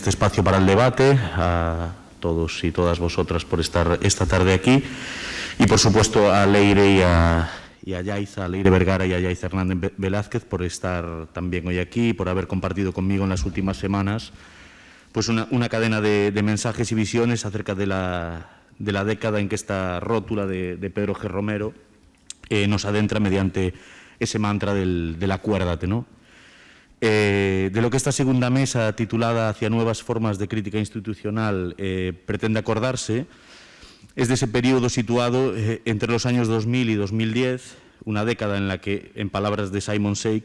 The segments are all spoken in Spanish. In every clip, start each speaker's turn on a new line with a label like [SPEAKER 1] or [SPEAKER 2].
[SPEAKER 1] este espacio para el debate, a todos y todas vosotras por estar esta tarde aquí y, por supuesto, a Leire y a Yaiza, a Leire Vergara y a Yaiza Hernández Velázquez por estar también hoy aquí y por haber compartido conmigo en las últimas semanas pues una cadena de mensajes y visiones acerca de la década en que esta rótula de Pedro G. Romero nos adentra mediante ese mantra del acuérdate, ¿no? De lo que esta segunda mesa, titulada Hacia nuevas formas de crítica institucional, pretende acordarse, es de ese periodo situado entre los años 2000 y 2010, una década en la que, en palabras de Simon Sheikh,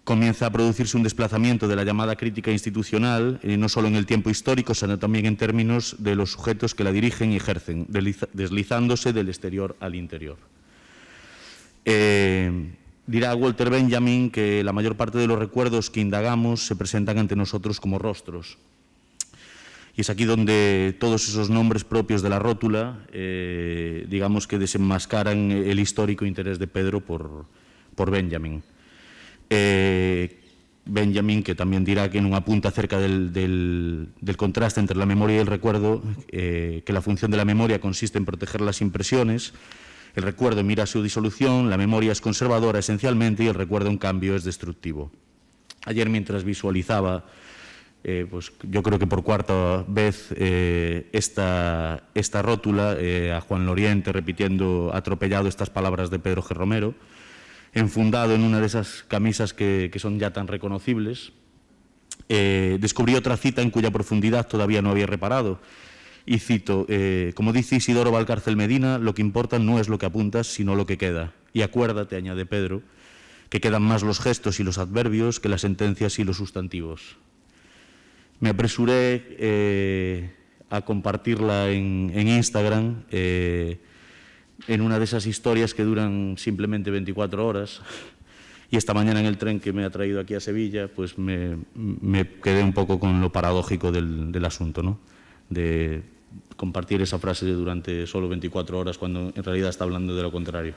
[SPEAKER 1] comienza a producirse un desplazamiento de la llamada crítica institucional, no solo en el tiempo histórico, sino también en términos de los sujetos que la dirigen y ejercen, deslizándose del exterior al interior. Dirá Walter Benjamin que la mayor parte de los recuerdos que indagamos se presentan ante nosotros como rostros. Y es aquí donde todos esos nombres propios de la rótula, digamos que desenmascaran el histórico interés de Pedro por Benjamin. Benjamin, que también dirá que en un apunte acerca del contraste entre la memoria y el recuerdo, que la función de la memoria consiste en proteger las impresiones. El recuerdo mira a su disolución, la memoria es conservadora esencialmente y el recuerdo, en cambio, es destructivo. Ayer, mientras visualizaba, pues yo creo que por cuarta vez, esta rótula, a Juan Loriente repitiendo atropellado estas palabras de Pedro G. Romero, enfundado en una de esas camisas que son ya tan reconocibles, descubrí otra cita en cuya profundidad todavía no había reparado. Y cito, como dice Isidoro Valcárcel Medina, lo que importa no es lo que apuntas, sino lo que queda. Y acuérdate, añade Pedro, que quedan más los gestos y los adverbios que las sentencias y los sustantivos. Me apresuré a compartirla en Instagram, en una de esas historias que duran simplemente 24 horas. Y esta mañana en el tren que me ha traído aquí a Sevilla, pues me quedé un poco con lo paradójico del asunto, ¿no? De compartir esa frase durante solo 24 horas cuando en realidad está hablando de lo contrario.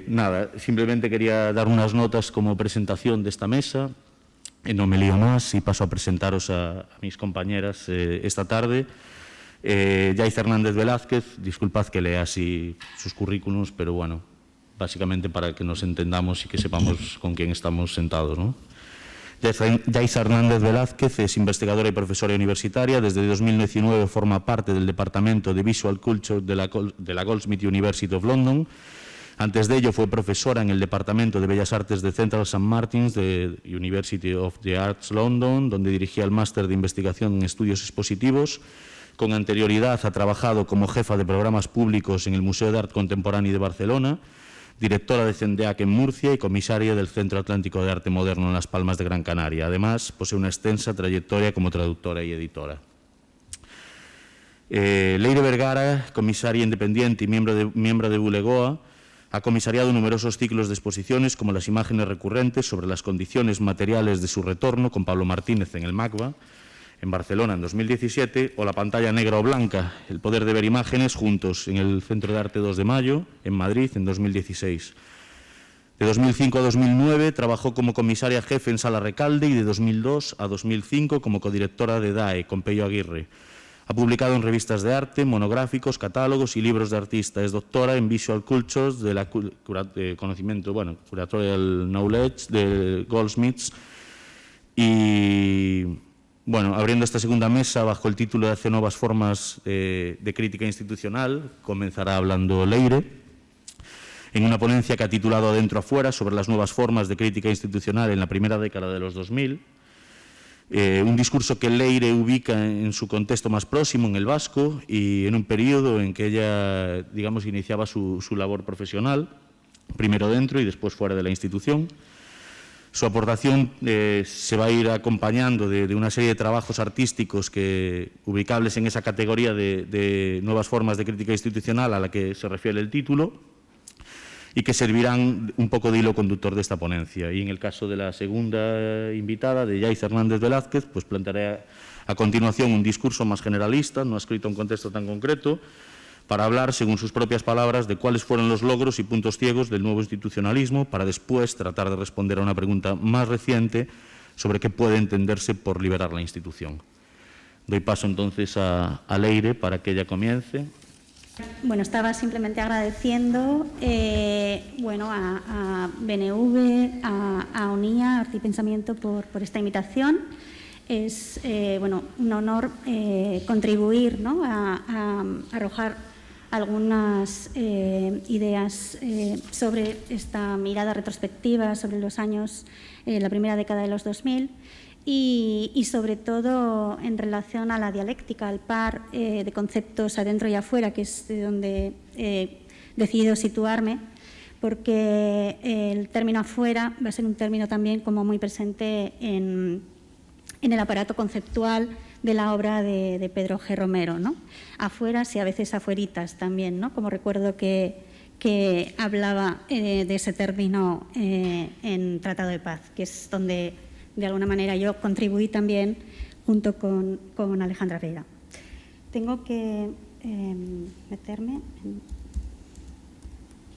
[SPEAKER 1] Nada, simplemente quería dar unas notas como presentación de esta mesa. No me lío más y paso a presentaros a mis compañeras esta tarde. Yaiza Hernández Velázquez, disculpad que lea así sus currículums, pero bueno, básicamente para que nos entendamos y que sepamos con quién estamos sentados, ¿no? Yaiza Hernández Velázquez es investigadora y profesora universitaria. Desde 2019 forma parte del Departamento de Visual Culture de la Goldsmiths University of London. Antes de ello fue profesora en el Departamento de Bellas Artes de Central St. Martin's de University of the Arts London, donde dirigía el máster de investigación en estudios expositivos. Con anterioridad ha trabajado como jefa de programas públicos en el Museo de Arte Contemporáneo de Barcelona, directora de CENDEAC en Murcia y comisaria del Centro Atlántico de Arte Moderno en Las Palmas de Gran Canaria. Además, posee una extensa trayectoria como traductora y editora. Leire Vergara, comisaria independiente y miembro de Bulegoa, ha comisariado numerosos ciclos de exposiciones como las imágenes recurrentes sobre las condiciones materiales de su retorno con Pablo Martínez en el MACBA, en Barcelona en 2017, o la pantalla negra o blanca, el poder de ver imágenes juntos en el Centro de Arte 2 de Mayo, en Madrid, en 2016. De 2005 a 2009 trabajó como comisaria jefe en Sala Recalde y de 2002 a 2005 como codirectora de DAE, con Pello Aguirre. Ha publicado en revistas de arte, monográficos, catálogos y libros de artista. Es doctora en Visual Cultures de la conocimiento, bueno, Curatorial Knowledge de Goldsmiths y... Bueno, abriendo esta segunda mesa bajo el título de Hacia nuevas formas de crítica institucional, comenzará hablando Leire, en una ponencia que ha titulado Adentro afuera sobre las nuevas formas de crítica institucional en la primera década de los 2000, un discurso que Leire ubica en su contexto más próximo, en el vasco, y en un periodo en que ella, digamos, iniciaba su labor profesional, primero dentro y después fuera de la institución. Su aportación se va a ir acompañando de una serie de trabajos artísticos ubicables en esa categoría de nuevas formas de crítica institucional a la que se refiere el título y que servirán un poco de hilo conductor de esta ponencia. Y en el caso de la segunda invitada, de Yaiza Hernández Velázquez, pues plantearé a continuación un discurso más generalista, no escrito en un contexto tan concreto, para hablar, según sus propias palabras, de cuáles fueron los logros y puntos ciegos del nuevo institucionalismo, para después tratar de responder a una pregunta más reciente sobre qué puede entenderse por liberar la institución. Doy paso entonces a Leire para que ella comience.
[SPEAKER 2] Bueno, estaba simplemente agradeciendo a BNV, a ONIA, Arte y Pensamiento por esta invitación. Es un honor contribuir, ¿no?, a arrojar algunas ideas sobre esta mirada retrospectiva sobre los años, la primera década de los 2000. Y sobre todo en relación a la dialéctica, al par de conceptos adentro y afuera, que es de donde he decidido situarme, porque el término afuera va a ser un término también como muy presente en el aparato conceptual de la obra de Pedro G. Romero, ¿no? Afueras y a veces afueritas también, ¿no? Como recuerdo que hablaba de ese término en Tratado de Paz, que es donde de alguna manera yo contribuí también junto con Alejandra Reira. Tengo que meterme.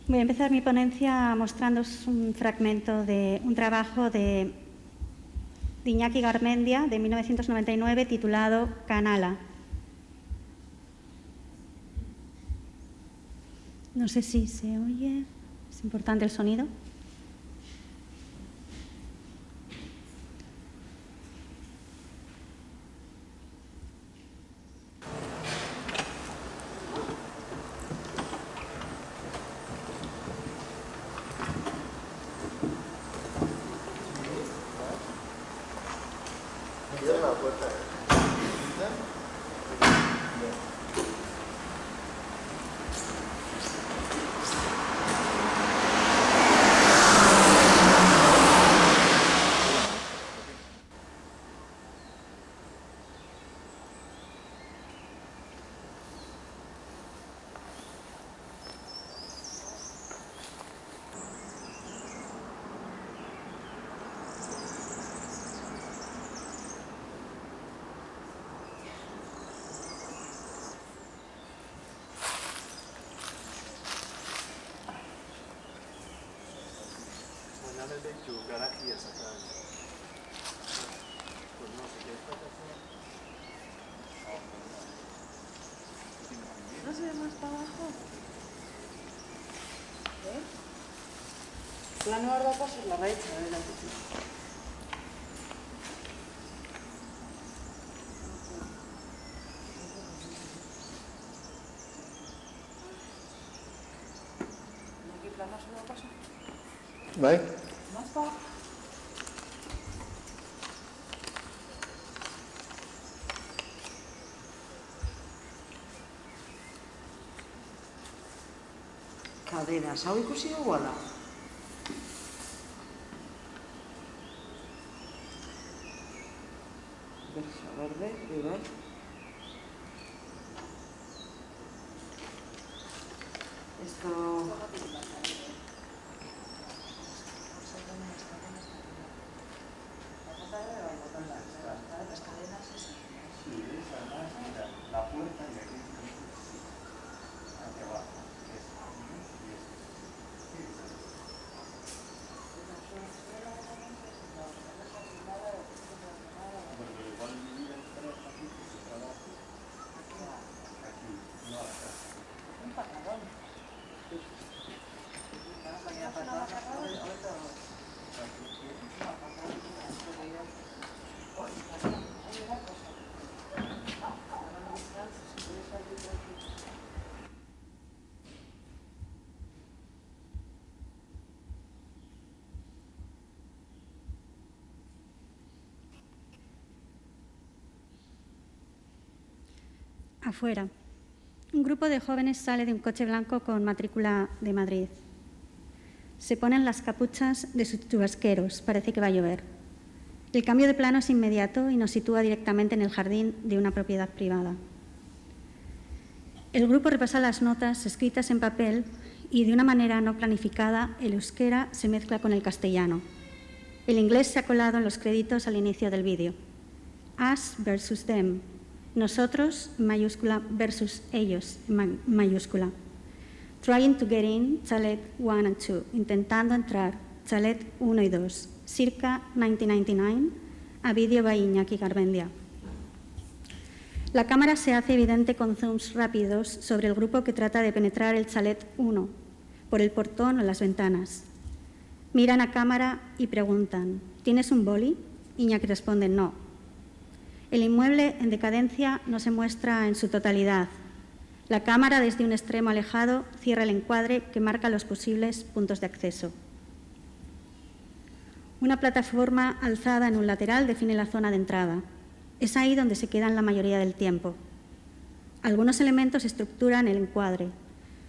[SPEAKER 2] Voy a empezar mi ponencia mostrándoos un fragmento de un trabajo de Iñaki Garmendia de 1999 titulado Canala. No sé si se oye, es importante el sonido.
[SPEAKER 3] ¿No se ve más para abajo? La nueva ropa es la derecha, ¿Aquí planas una cosa?
[SPEAKER 4] ¿Vale?
[SPEAKER 3] Más para abajo. Cadenas, hau ikusi dugu ala? Berza verde, igual. Esto...
[SPEAKER 4] La puerta y aquí hacia abajo.
[SPEAKER 2] Afuera. Un grupo de jóvenes sale de un coche blanco con matrícula de Madrid. Se ponen las capuchas de sus chubasqueros. Parece que va a llover. El cambio de plano es inmediato y nos sitúa directamente en el jardín de una propiedad privada. El grupo repasa las notas escritas en papel y de una manera no planificada el euskera se mezcla con el castellano. El inglés se ha colado en los créditos al inicio del vídeo. Us versus them. Nosotros, mayúscula, versus ellos, mayúscula. Trying to get in, chalet 1 and 2. Intentando entrar, chalet 1 y 2. Circa 1999, a vídeo by Iñaki Garmendia. La cámara se hace evidente con zooms rápidos sobre el grupo que trata de penetrar el chalet 1, por el portón o las ventanas. Miran a cámara y preguntan, ¿tienes un boli? Iñaki responde, no. El inmueble en decadencia no se muestra en su totalidad. La cámara, desde un extremo alejado, cierra el encuadre que marca los posibles puntos de acceso. Una plataforma alzada en un lateral define la zona de entrada. Es ahí donde se quedan la mayoría del tiempo. Algunos elementos estructuran el encuadre.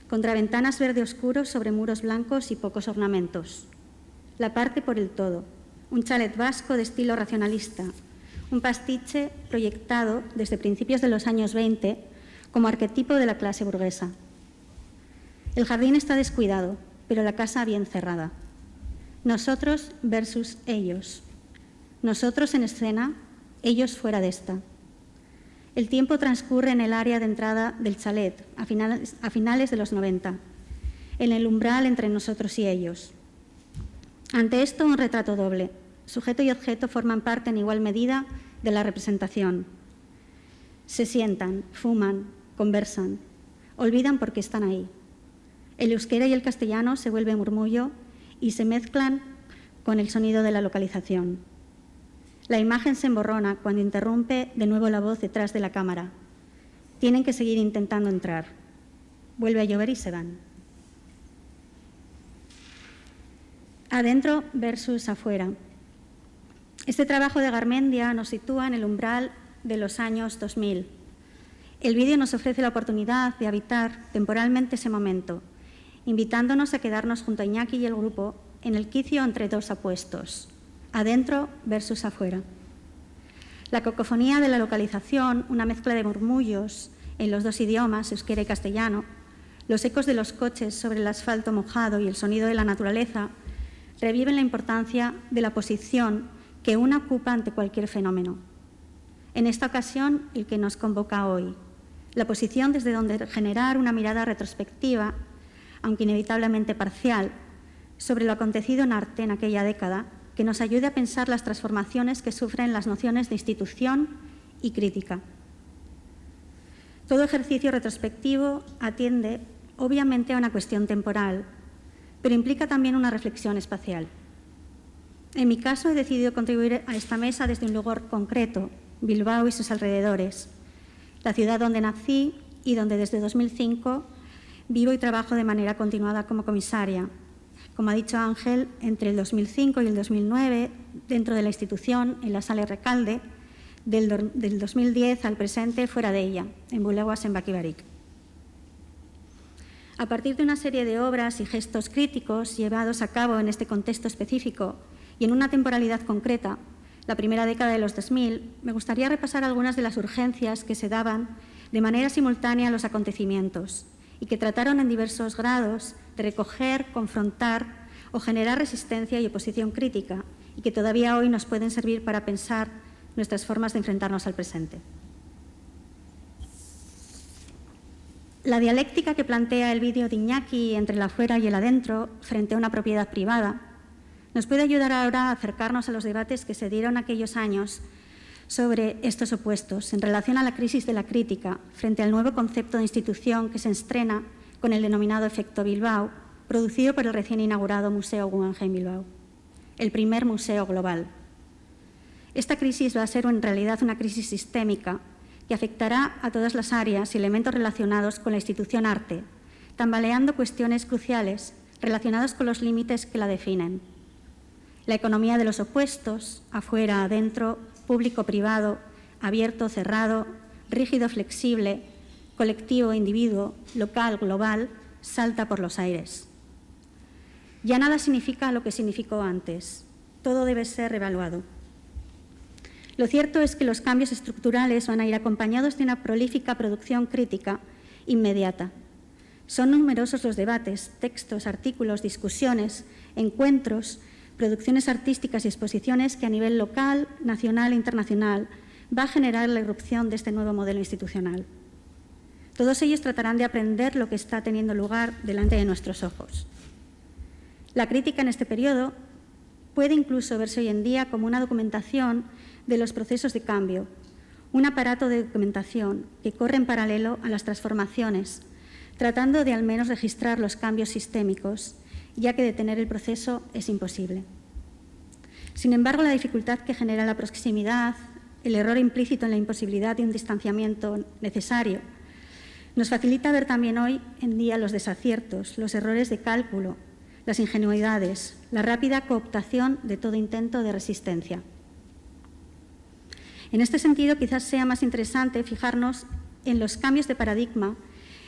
[SPEAKER 2] Contraventanas verde oscuro sobre muros blancos y pocos ornamentos. La parte por el todo. Un chalet vasco de estilo racionalista. Un pastiche proyectado desde principios de los años 20 como arquetipo de la clase burguesa. El jardín está descuidado, pero la casa bien cerrada. Nosotros versus ellos. Nosotros en escena, ellos fuera de esta. El tiempo transcurre en el área de entrada del chalet, a finales de los 90, en el umbral entre nosotros y ellos. Ante esto, un retrato doble. Sujeto y objeto forman parte en igual medida de la representación. Se sientan, fuman, conversan, olvidan por qué están ahí. El euskera y el castellano se vuelven murmullo y se mezclan con el sonido de la localización. La imagen se emborrona cuando interrumpe de nuevo la voz detrás de la cámara. Tienen que seguir intentando entrar. Vuelve a llover y se van. Adentro versus afuera. Este trabajo de Garmendia nos sitúa en el umbral de los años 2000. El vídeo nos ofrece la oportunidad de habitar temporalmente ese momento, invitándonos a quedarnos junto a Iñaki y el grupo en el quicio entre dos apuestos, adentro versus afuera. La cacofonía de la localización, una mezcla de murmullos en los dos idiomas, euskera y castellano, los ecos de los coches sobre el asfalto mojado y el sonido de la naturaleza, reviven la importancia de la posición que una ocupa ante cualquier fenómeno. En esta ocasión, el que nos convoca hoy, la posición desde donde generar una mirada retrospectiva, aunque inevitablemente parcial, sobre lo acontecido en arte en aquella década, que nos ayude a pensar las transformaciones que sufren las nociones de institución y crítica. Todo ejercicio retrospectivo atiende, obviamente, a una cuestión temporal, pero implica también una reflexión espacial. En mi caso, he decidido contribuir a esta mesa desde un lugar concreto, Bilbao y sus alrededores, la ciudad donde nací y donde desde 2005 vivo y trabajo de manera continuada como comisaria. Como ha dicho Ángel, entre el 2005 y el 2009, dentro de la institución, en la Sala Recalde, del 2010 al presente, fuera de ella, en Buleguas, en Baquibarik. A partir de una serie de obras y gestos críticos llevados a cabo en este contexto específico y en una temporalidad concreta, la primera década de los 2000, me gustaría repasar algunas de las urgencias que se daban de manera simultánea a los acontecimientos y que trataron en diversos grados de recoger, confrontar o generar resistencia y oposición crítica y que todavía hoy nos pueden servir para pensar nuestras formas de enfrentarnos al presente. La dialéctica que plantea el vídeo de Iñaki entre el afuera y el adentro frente a una propiedad privada nos puede ayudar ahora a acercarnos a los debates que se dieron aquellos años sobre estos opuestos en relación a la crisis de la crítica frente al nuevo concepto de institución que se estrena con el denominado Efecto Bilbao, producido por el recién inaugurado Museo Guggenheim Bilbao, el primer museo global. Esta crisis va a ser en realidad una crisis sistémica que afectará a todas las áreas y elementos relacionados con la institución arte, tambaleando cuestiones cruciales relacionadas con los límites que la definen. La economía de los opuestos, afuera, adentro, público-privado, abierto, cerrado, rígido, flexible, colectivo, individuo, local, global, salta por los aires. Ya nada significa lo que significó antes. Todo debe ser reevaluado. Lo cierto es que los cambios estructurales van a ir acompañados de una prolífica producción crítica inmediata. Son numerosos los debates, textos, artículos, discusiones, encuentros, producciones artísticas y exposiciones que a nivel local, nacional e internacional va a generar la irrupción de este nuevo modelo institucional. Todos ellos tratarán de aprender lo que está teniendo lugar delante de nuestros ojos. La crítica en este periodo puede incluso verse hoy en día como una documentación de los procesos de cambio, un aparato de documentación que corre en paralelo a las transformaciones, tratando de al menos registrar los cambios sistémicos, ya que detener el proceso es imposible. Sin embargo, la dificultad que genera la proximidad, el error implícito en la imposibilidad de un distanciamiento necesario, nos facilita ver también hoy en día los desaciertos, los errores de cálculo, las ingenuidades, la rápida cooptación de todo intento de resistencia. En este sentido, quizás sea más interesante fijarnos en los cambios de paradigma,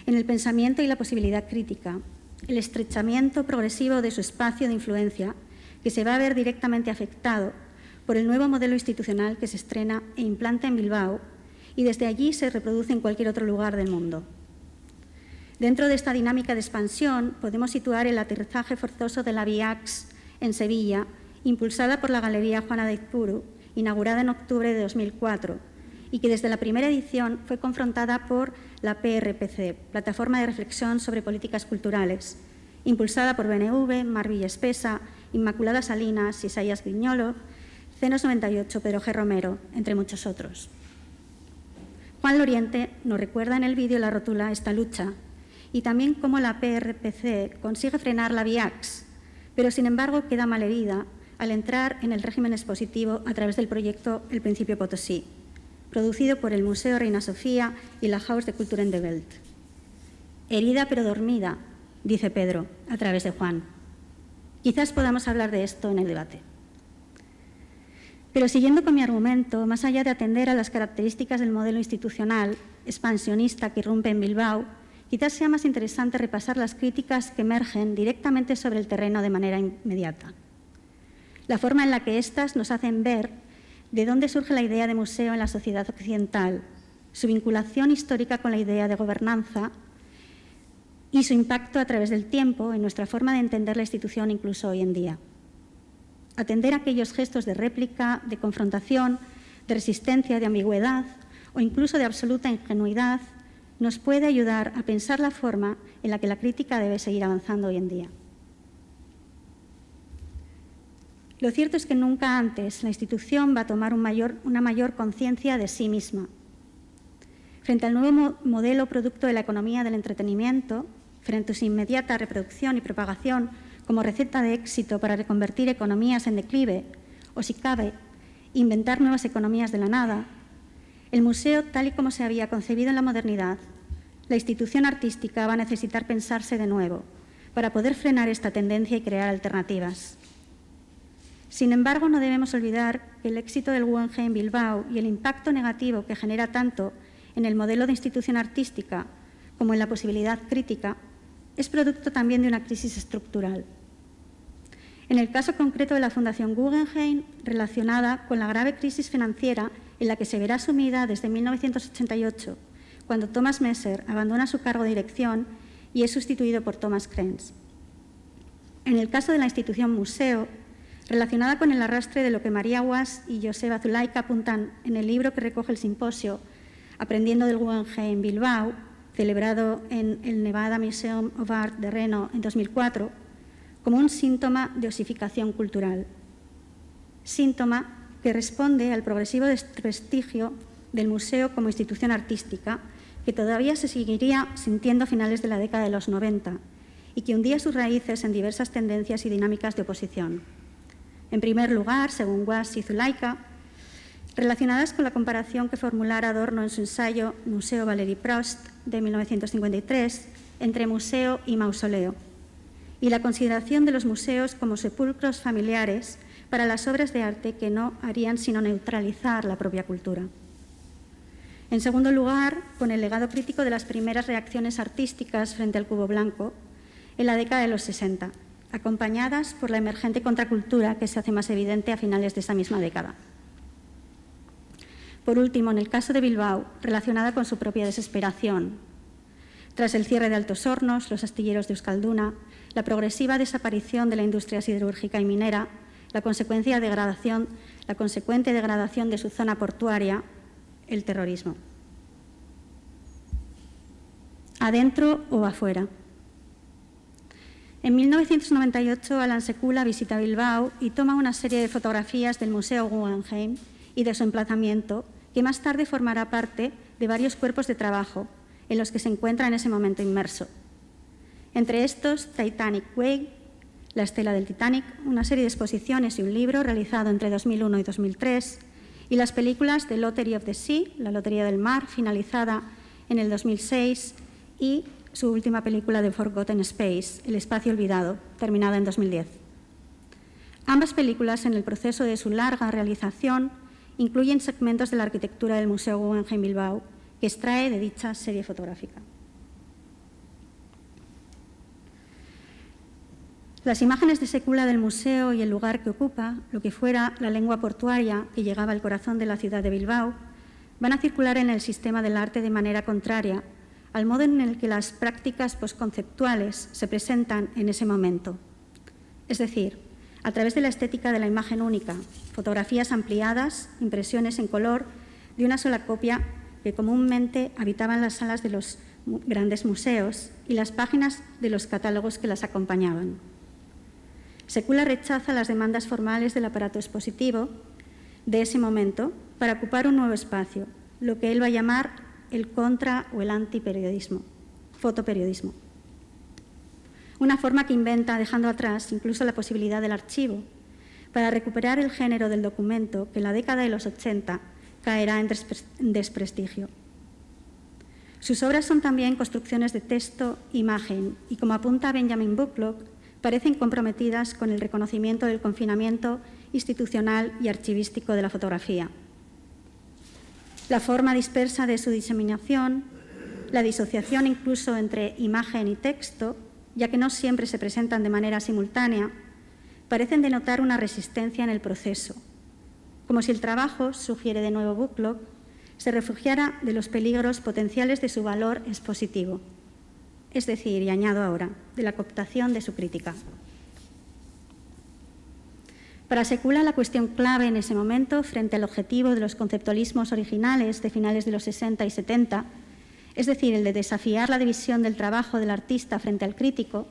[SPEAKER 2] en el pensamiento y la posibilidad crítica, el estrechamiento progresivo de su espacio de influencia, que se va a ver directamente afectado por el nuevo modelo institucional que se estrena e implanta en Bilbao y desde allí se reproduce en cualquier otro lugar del mundo. Dentro de esta dinámica de expansión podemos situar el aterrizaje forzoso de la VIAX en Sevilla, impulsada por la Galería Juana de Izpuru, inaugurada en octubre de 2004, y que desde la primera edición fue confrontada por la PRPC, Plataforma de Reflexión sobre Políticas Culturales, impulsada por BNV, Mar Villespesa, Inmaculada Salinas, Isaías Griñolo, Cenos 98, Pedro G. Romero, entre muchos otros. Juan Loriente nos recuerda en el vídeo la rótula Esta lucha y también cómo la PRPC consigue frenar la VIAX, pero sin embargo queda malherida al entrar en el régimen expositivo a través del proyecto El Principio Potosí, producido por el Museo Reina Sofía y la Haus de Cultura en de Welt. Herida pero dormida, dice Pedro, a través de Juan. Quizás podamos hablar de esto en el debate. Pero siguiendo con mi argumento, más allá de atender a las características del modelo institucional expansionista que irrumpe en Bilbao, quizás sea más interesante repasar las críticas que emergen directamente sobre el terreno de manera inmediata. La forma en la que éstas nos hacen ver de dónde surge la idea de museo en la sociedad occidental, su vinculación histórica con la idea de gobernanza y su impacto a través del tiempo en nuestra forma de entender la institución incluso hoy en día. Atender a aquellos gestos de réplica, de confrontación, de resistencia, de ambigüedad o incluso de absoluta ingenuidad nos puede ayudar a pensar la forma en la que la crítica debe seguir avanzando hoy en día. Lo cierto es que nunca antes la institución va a tomar una mayor conciencia de sí misma. Frente al nuevo modelo producto de la economía del entretenimiento, frente a su inmediata reproducción y propagación como receta de éxito para reconvertir economías en declive, o si cabe, inventar nuevas economías de la nada, el museo, tal y como se había concebido en la modernidad, la institución artística va a necesitar pensarse de nuevo para poder frenar esta tendencia y crear alternativas. Sin embargo, no debemos olvidar que el éxito del Guggenheim Bilbao y el impacto negativo que genera tanto en el modelo de institución artística como en la posibilidad crítica es producto también de una crisis estructural. En el caso concreto de la Fundación Guggenheim, relacionada con la grave crisis financiera en la que se verá sumida desde 1988, cuando Thomas Messer abandona su cargo de dirección y es sustituido por Thomas Krenz. En el caso de la institución museo, relacionada con el arrastre de lo que María Guas y Joseba Zulaika apuntan en el libro que recoge el simposio Aprendiendo del Guggenheim Bilbao, celebrado en el Nevada Museum of Art de Reno en 2004, como un síntoma de osificación cultural. Síntoma que responde al progresivo desprestigio del museo como institución artística, que todavía se seguiría sintiendo a finales de la década de los 90 y que hundía sus raíces en diversas tendencias y dinámicas de oposición. En primer lugar, según Guas y Zulaika, relacionadas con la comparación que formulara Adorno en su ensayo Museo Valéry Prost de 1953 entre museo y mausoleo, y la consideración de los museos como sepulcros familiares para las obras de arte que no harían sino neutralizar la propia cultura. En segundo lugar, con el legado crítico de las primeras reacciones artísticas frente al cubo blanco en la década de los 60, acompañadas por la emergente contracultura que se hace más evidente a finales de esa misma década. Por último, en el caso de Bilbao, relacionada con su propia desesperación. Tras el cierre de Altos Hornos, los astilleros de Euskalduna, la progresiva desaparición de la industria siderúrgica y minera, la consecuente degradación de su zona portuaria, el terrorismo. ¿Adentro o afuera? En 1998, Alan Sekula visita Bilbao y toma una serie de fotografías del Museo Guggenheim y de su emplazamiento, que más tarde formará parte de varios cuerpos de trabajo en los que se encuentra en ese momento inmerso. Entre estos, Titanic Way, La estela del Titanic, una serie de exposiciones y un libro realizado entre 2001 y 2003, y las películas The Lottery of the Sea, La Lotería del Mar, finalizada en el 2006, y su última película The Forgotten Space, El Espacio Olvidado, terminada en 2010. Ambas películas, en el proceso de su larga realización, incluyen segmentos de la arquitectura del Museo Guggenheim Bilbao, que extrae de dicha serie fotográfica. Las imágenes de Sekula del museo y el lugar que ocupa, lo que fuera la lengua portuaria que llegaba al corazón de la ciudad de Bilbao, van a circular en el sistema del arte de manera contraria al modo en el que las prácticas posconceptuales se presentan en ese momento. Es decir, a través de la estética de la imagen única, fotografías ampliadas, impresiones en color de una sola copia que comúnmente habitaban las salas de los grandes museos y las páginas de los catálogos que las acompañaban. Sekula rechaza las demandas formales del aparato expositivo de ese momento para ocupar un nuevo espacio, lo que él va a llamar el contra o el antiperiodismo, fotoperiodismo. Una forma que inventa dejando atrás incluso la posibilidad del archivo para recuperar el género del documento que en la década de los 80 caerá en desprestigio. Sus obras son también construcciones de texto, imagen y, como apunta Benjamin Bucklock, parecen comprometidas con el reconocimiento del confinamiento institucional y archivístico de la fotografía. La forma dispersa de su diseminación, la disociación incluso entre imagen y texto, ya que no siempre se presentan de manera simultánea, parecen denotar una resistencia en el proceso, como si el trabajo, sugiere de nuevo Bucklock, se refugiara de los peligros potenciales de su valor expositivo, es decir, y añado ahora, de la cooptación de su crítica. Para Sekula, la cuestión clave en ese momento, frente al objetivo de los conceptualismos originales de finales de los 60 y 70, es decir, el de desafiar la división del trabajo del artista frente al crítico,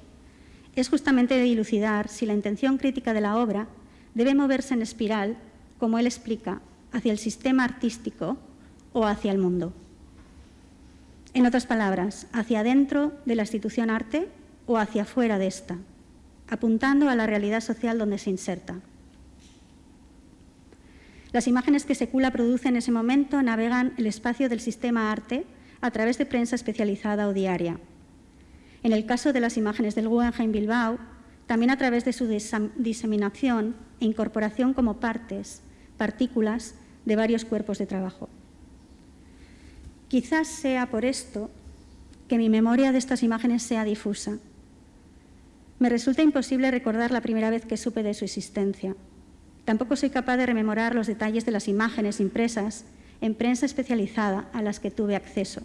[SPEAKER 2] es justamente de dilucidar si la intención crítica de la obra debe moverse en espiral, como él explica, hacia el sistema artístico o hacia el mundo. En otras palabras, hacia adentro de la institución arte o hacia afuera de esta, apuntando a la realidad social donde se inserta. Las imágenes que Sekula produce en ese momento navegan el espacio del sistema arte a través de prensa especializada o diaria. En el caso de las imágenes del Guggenheim Bilbao, también a través de su diseminación e incorporación como partículas de varios cuerpos de trabajo. Quizás sea por esto que mi memoria de estas imágenes sea difusa. Me resulta imposible recordar la primera vez que supe de su existencia. Tampoco soy capaz de rememorar los detalles de las imágenes impresas en prensa especializada a las que tuve acceso.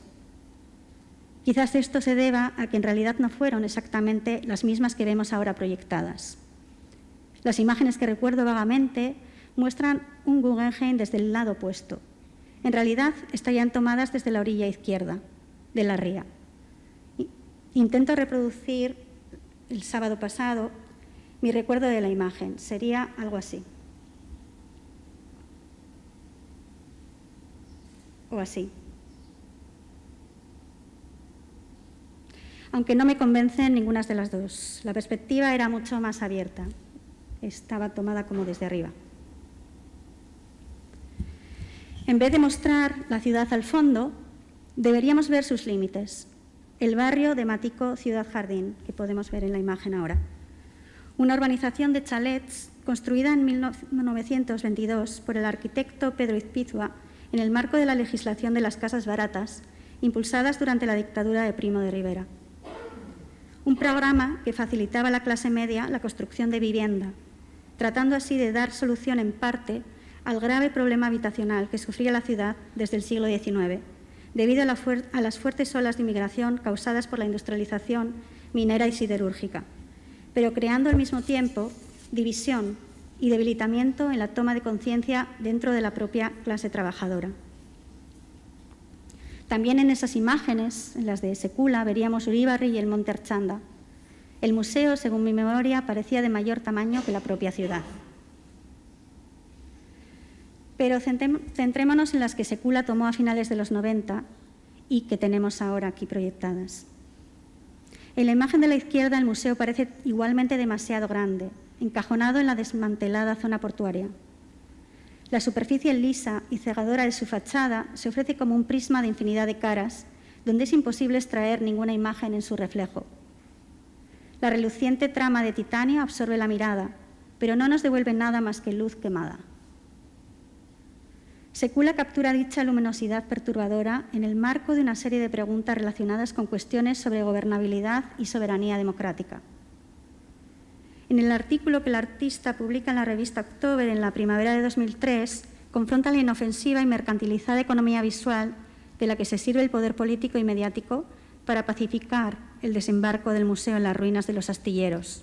[SPEAKER 2] Quizás esto se deba a que en realidad no fueron exactamente las mismas que vemos ahora proyectadas. Las imágenes que recuerdo vagamente muestran un Guggenheim desde el lado opuesto. En realidad estarían tomadas desde la orilla izquierda de la ría. Intento reproducir el sábado pasado mi recuerdo de la imagen. Sería algo así. O así. Aunque no me convencen ninguna de las dos. La perspectiva era mucho más abierta. Estaba tomada como desde arriba. En vez de mostrar la ciudad al fondo, deberíamos ver sus límites. El barrio de Matiko Ciudad Jardín, que podemos ver en la imagen ahora. Una urbanización de chalets construida en 1922 por el arquitecto Pedro Izpizua en el marco de la legislación de las casas baratas, impulsadas durante la dictadura de Primo de Rivera. Un programa que facilitaba a la clase media la construcción de vivienda, tratando así de dar solución en parte al grave problema habitacional que sufría la ciudad desde el siglo XIX, debido a las fuertes olas de inmigración causadas por la industrialización minera y siderúrgica, pero creando al mismo tiempo división y debilitamiento en la toma de conciencia dentro de la propia clase trabajadora. También en esas imágenes, en las de Sekula, veríamos Uribarri y el Monte Archanda. El museo, según mi memoria, parecía de mayor tamaño que la propia ciudad. Pero centrémonos en las que Secula tomó a finales de los 90 y que tenemos ahora aquí proyectadas. En la imagen de la izquierda, el museo parece igualmente demasiado grande, encajonado en la desmantelada zona portuaria. La superficie lisa y cegadora de su fachada se ofrece como un prisma de infinidad de caras, donde es imposible extraer ninguna imagen en su reflejo. La reluciente trama de titanio absorbe la mirada, pero no nos devuelve nada más que luz quemada. Secula captura dicha luminosidad perturbadora en el marco de una serie de preguntas relacionadas con cuestiones sobre gobernabilidad y soberanía democrática. En el artículo que el artista publica en la revista October en la primavera de 2003, confronta la inofensiva y mercantilizada economía visual de la que se sirve el poder político y mediático para pacificar el desembarco del museo en las ruinas de los astilleros.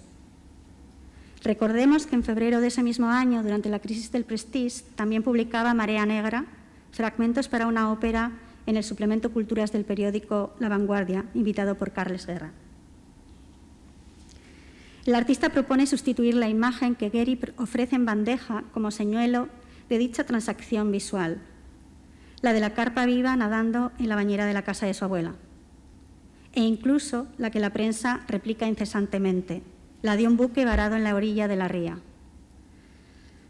[SPEAKER 2] Recordemos que en febrero de ese mismo año, durante la crisis del Prestige, también publicaba Marea Negra, fragmentos para una ópera en el suplemento Culturas del periódico La Vanguardia, invitado por Carles Guerra. El artista propone sustituir la imagen que Gehry ofrece en bandeja como señuelo de dicha transacción visual, la de la carpa viva nadando en la bañera de la casa de su abuela, e incluso la que la prensa replica incesantemente, la de un buque varado en la orilla de la ría.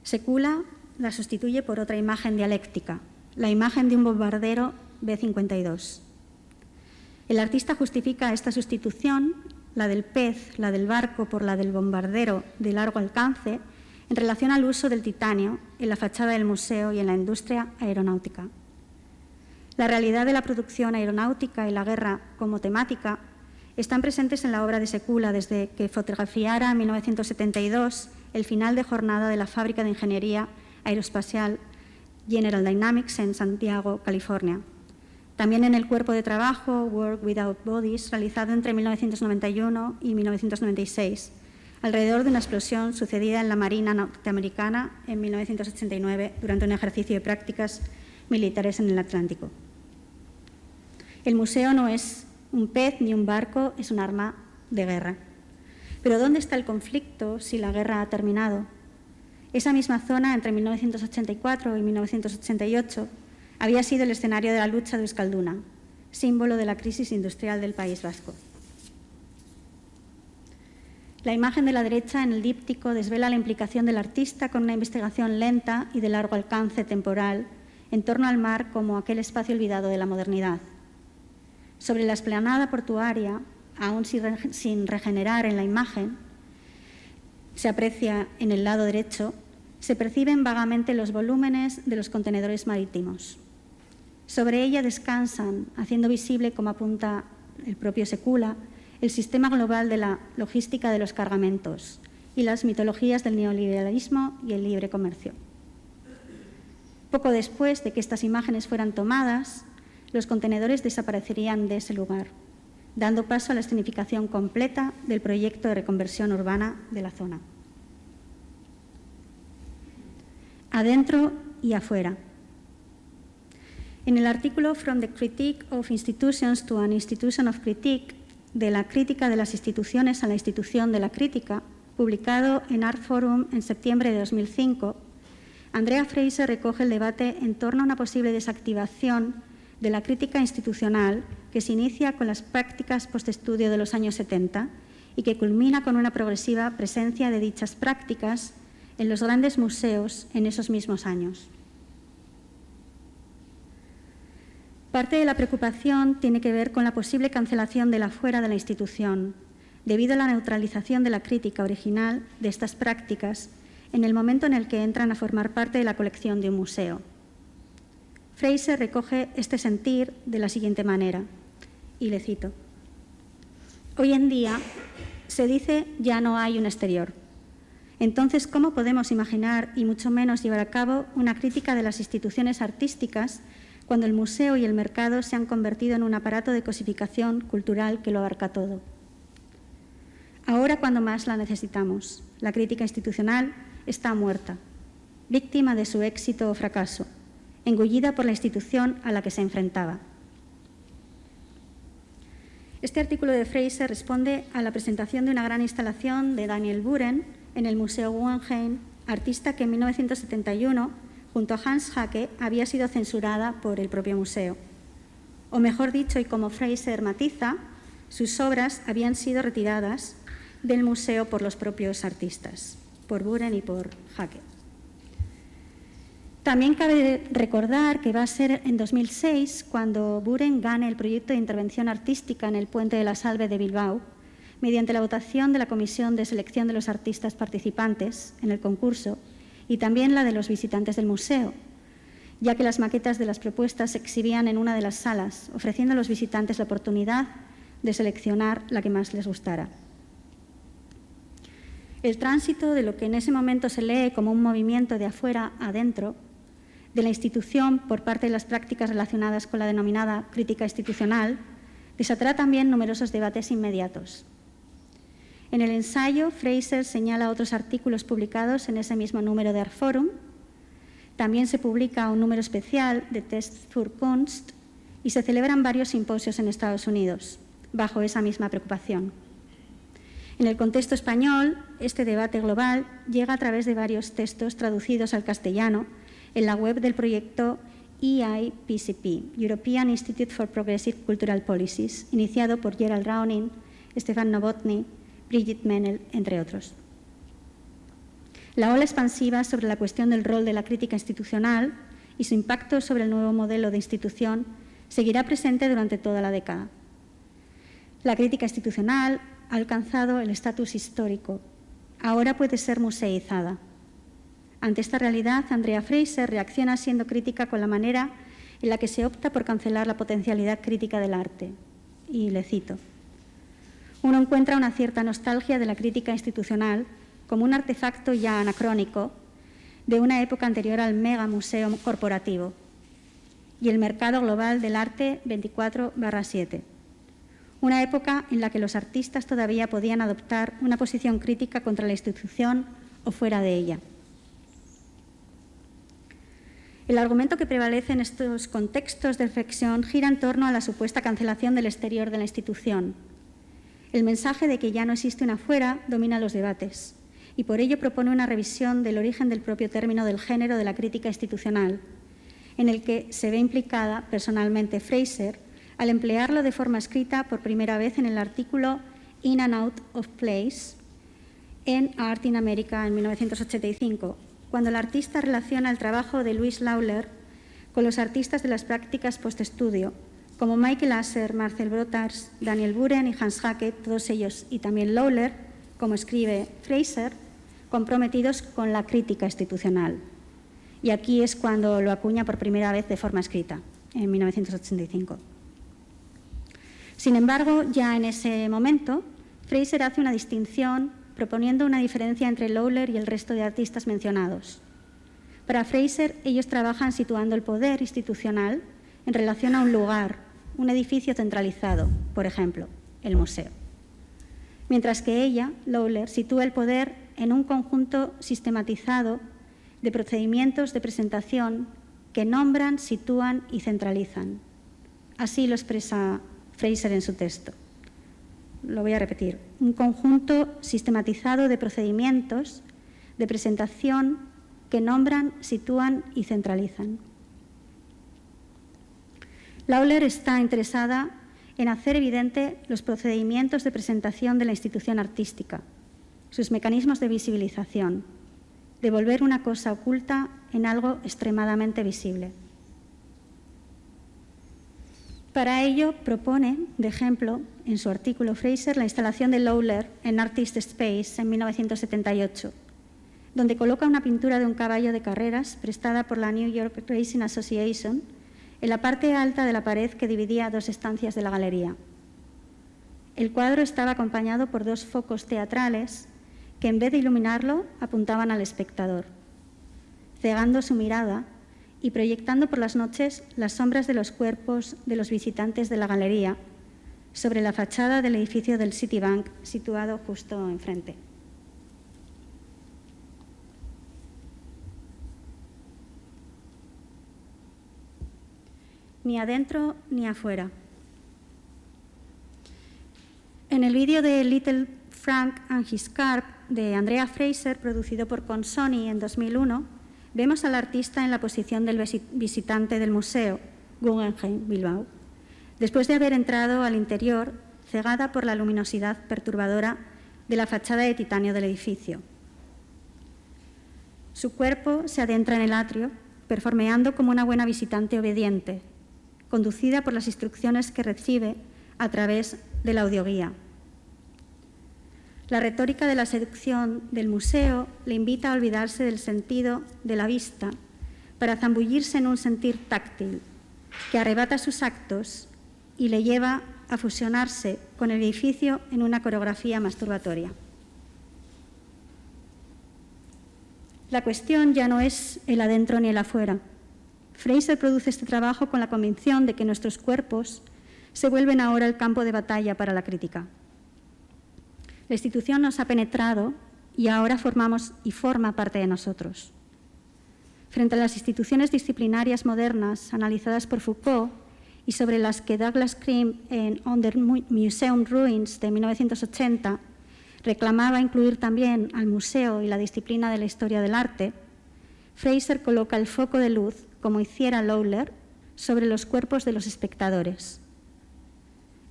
[SPEAKER 2] Secula la sustituye por otra imagen dialéctica, la imagen de un bombardero B-52. El artista justifica esta sustitución, la del pez, la del barco, por la del bombardero de largo alcance, en relación al uso del titanio en la fachada del museo y en la industria aeronáutica. La realidad de la producción aeronáutica y la guerra como temática están presentes en la obra de Secula desde que fotografiara en 1972 el final de jornada de la fábrica de ingeniería aeroespacial General Dynamics en Santiago, California. También en el cuerpo de trabajo Work Without Bodies, realizado entre 1991 y 1996, alrededor de una explosión sucedida en la Marina norteamericana en 1989 durante un ejercicio de prácticas militares en el Atlántico. El museo no es un pez ni un barco, es un arma de guerra. Pero ¿dónde está el conflicto si la guerra ha terminado? Esa misma zona, entre 1984 y 1988, había sido el escenario de la lucha de Euskalduna, símbolo de la crisis industrial del País Vasco. La imagen de la derecha en el díptico desvela la implicación del artista con una investigación lenta y de largo alcance temporal en torno al mar como aquel espacio olvidado de la modernidad. Sobre la explanada portuaria, aún sin regenerar en la imagen, se aprecia en el lado derecho, se perciben vagamente los volúmenes de los contenedores marítimos. Sobre ella descansan, haciendo visible, como apunta el propio Secula, el sistema global de la logística de los cargamentos y las mitologías del neoliberalismo y el libre comercio. Poco después de que estas imágenes fueran tomadas, los contenedores desaparecerían de ese lugar, dando paso a la escenificación completa del proyecto de reconversión urbana de la zona. Adentro y afuera. En el artículo From the Critique of Institutions to an Institution of Critique, de la crítica de las instituciones a la institución de la crítica, publicado en Art Forum en septiembre de 2005, Andrea Fraser recoge el debate en torno a una posible desactivación de la crítica institucional que se inicia con las prácticas postestudio de los años 70 y que culmina con una progresiva presencia de dichas prácticas en los grandes museos en esos mismos años. Parte de la preocupación tiene que ver con la posible cancelación de la fuera de la institución, debido a la neutralización de la crítica original de estas prácticas en el momento en el que entran a formar parte de la colección de un museo. Fraser recoge este sentir de la siguiente manera, y le cito: «Hoy en día se dice ya no hay un exterior. Entonces, ¿cómo podemos imaginar y mucho menos llevar a cabo una crítica de las instituciones artísticas cuando el museo y el mercado se han convertido en un aparato de cosificación cultural que lo abarca todo? Ahora, cuando más la necesitamos, la crítica institucional está muerta, víctima de su éxito o fracaso, engullida por la institución a la que se enfrentaba». Este artículo de Fraser responde a la presentación de una gran instalación de Daniel Buren en el Museo Guggenheim, artista que en 1971, junto a Hans Haacke, había sido censurada por el propio museo. O mejor dicho, y como Fraser matiza, sus obras habían sido retiradas del museo por los propios artistas, por Buren y por Haacke. También cabe recordar que va a ser en 2006 cuando Buren gane el proyecto de intervención artística en el Puente de la Salve de Bilbao, mediante la votación de la Comisión de Selección de los Artistas Participantes en el concurso y también la de los visitantes del museo, ya que las maquetas de las propuestas se exhibían en una de las salas, ofreciendo a los visitantes la oportunidad de seleccionar la que más les gustara. El tránsito de lo que en ese momento se lee como un movimiento de afuera a adentro de la institución por parte de las prácticas relacionadas con la denominada crítica institucional desatará también numerosos debates inmediatos. En el ensayo, Fraser señala otros artículos publicados en ese mismo número de Artforum. También se publica un número especial de Tests für Kunst y se celebran varios simposios en Estados Unidos, bajo esa misma preocupación. En el contexto español, este debate global llega a través de varios textos traducidos al castellano en la web del proyecto EIPCP, European Institute for Progressive Cultural Policies, iniciado por Gerald Raunin, Stefan Novotny, Brigitte Mennel, entre otros. La ola expansiva sobre la cuestión del rol de la crítica institucional y su impacto sobre el nuevo modelo de institución seguirá presente durante toda la década. La crítica institucional ha alcanzado el estatus histórico. Ahora puede ser museizada. Ante esta realidad, Andrea Fraser reacciona siendo crítica con la manera en la que se opta por cancelar la potencialidad crítica del arte. Y le cito: uno encuentra una cierta nostalgia de la crítica institucional como un artefacto ya anacrónico de una época anterior al megamuseo corporativo y el mercado global del arte 24/7. Una época en la que los artistas todavía podían adoptar una posición crítica contra la institución o fuera de ella. El argumento que prevalece en estos contextos de reflexión gira en torno a la supuesta cancelación del exterior de la institución. El mensaje de que ya no existe una afuera domina los debates y por ello propone una revisión del origen del propio término del género de la crítica institucional, en el que se ve implicada personalmente Fraser al emplearlo de forma escrita por primera vez en el artículo In and Out of Place en Art in America en 1985, cuando el artista relaciona el trabajo de Louis Lawler con los artistas de las prácticas postestudio, como Michael Asser, Marcel Brotars, Daniel Buren y Hans Haacke, todos ellos, y también Lawler, como escribe Fraser, comprometidos con la crítica institucional. Y aquí es cuando lo acuña por primera vez de forma escrita, en 1985. Sin embargo, ya en ese momento, Fraser hace una distinción proponiendo una diferencia entre Lawler y el resto de artistas mencionados. Para Fraser, ellos trabajan situando el poder institucional en relación a un lugar, un edificio centralizado, por ejemplo, el museo. Mientras que ella, Lawler, sitúa el poder en un conjunto sistematizado de procedimientos de presentación que nombran, sitúan y centralizan. Así lo expresa Fraser en su texto. Lo voy a repetir. Un conjunto sistematizado de procedimientos de presentación que nombran, sitúan y centralizan. Lawler está interesada en hacer evidente los procedimientos de presentación de la institución artística, sus mecanismos de visibilización, de volver una cosa oculta en algo extremadamente visible. Para ello, propone, de ejemplo, en su artículo Fraser, la instalación de Lawler en Artist Space en 1978, donde coloca una pintura de un caballo de carreras prestada por la New York Racing Association en la parte alta de la pared que dividía dos estancias de la galería. El cuadro estaba acompañado por dos focos teatrales que, en vez de iluminarlo, apuntaban al espectador, cegando su mirada y proyectando por las noches las sombras de los cuerpos de los visitantes de la galería sobre la fachada del edificio del Citibank situado justo enfrente. Ni adentro ni afuera. En el vídeo de Little Frank and His Carp de Andrea Fraser, producido por Consoni en 2001, vemos al artista en la posición del visitante del museo Guggenheim Bilbao, después de haber entrado al interior, cegada por la luminosidad perturbadora de la fachada de titanio del edificio. Su cuerpo se adentra en el atrio, performeando como una buena visitante obediente, conducida por las instrucciones que recibe a través de la audioguía. La retórica de la seducción del museo le invita a olvidarse del sentido de la vista para zambullirse en un sentir táctil que arrebata sus actos y le lleva a fusionarse con el edificio en una coreografía masturbatoria. La cuestión ya no es el adentro ni el afuera. Fraser produce este trabajo con la convicción de que nuestros cuerpos se vuelven ahora el campo de batalla para la crítica. La institución nos ha penetrado y ahora formamos y forma parte de nosotros. Frente a las instituciones disciplinarias modernas analizadas por Foucault y sobre las que Douglas Cream en On the Museum Ruins de 1980 reclamaba incluir también al museo y la disciplina de la historia del arte, Fraser coloca el foco de luz, como hiciera Lawler, sobre los cuerpos de los espectadores.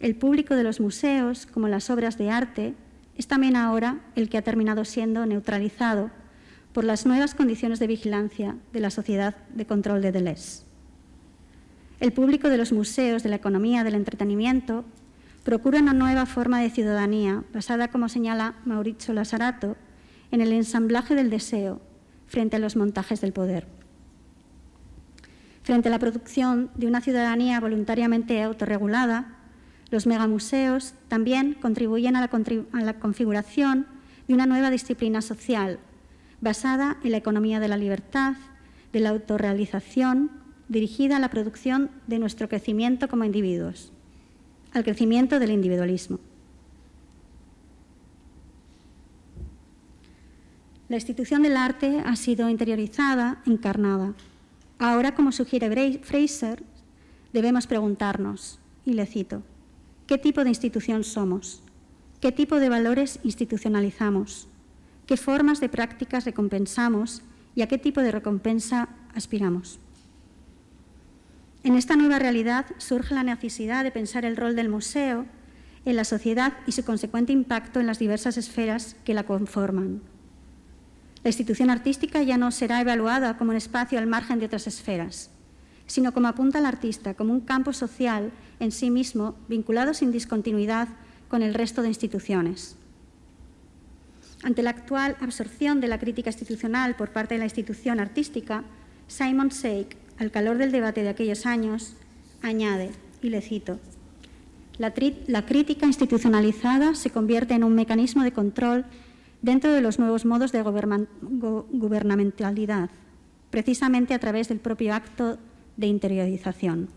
[SPEAKER 2] El público de los museos, como las obras de arte, es también ahora el que ha terminado siendo neutralizado por las nuevas condiciones de vigilancia de la sociedad de control de Deleuze. El público de los museos, de la economía, del entretenimiento, procura una nueva forma de ciudadanía basada, como señala Maurizio Lazzarato, en el ensamblaje del deseo frente a los montajes del poder. Frente a la producción de una ciudadanía voluntariamente autorregulada, los megamuseos también contribuyen a la configuración de una nueva disciplina social basada en la economía de la libertad, de la autorrealización, dirigida a la producción de nuestro crecimiento como individuos, al crecimiento del individualismo. La institución del arte ha sido interiorizada, encarnada. Ahora, como sugiere Fraser, debemos preguntarnos, y le cito, ¿qué tipo de institución somos? ¿Qué tipo de valores institucionalizamos? ¿Qué formas de prácticas recompensamos y a qué tipo de recompensa aspiramos? En esta nueva realidad surge la necesidad de pensar el rol del museo en la sociedad y su consecuente impacto en las diversas esferas que la conforman. La institución artística ya no será evaluada como un espacio al margen de otras esferas, sino como apunta al artista, como un campo social en sí mismo, vinculado sin discontinuidad con el resto de instituciones. Ante la actual absorción de la crítica institucional por parte de la institución artística, Simon Sheikh, al calor del debate de aquellos años, añade, y le cito, la crítica institucionalizada se convierte en un mecanismo de control dentro de los nuevos modos de gubernamentalidad, precisamente a través del propio acto de interiorización.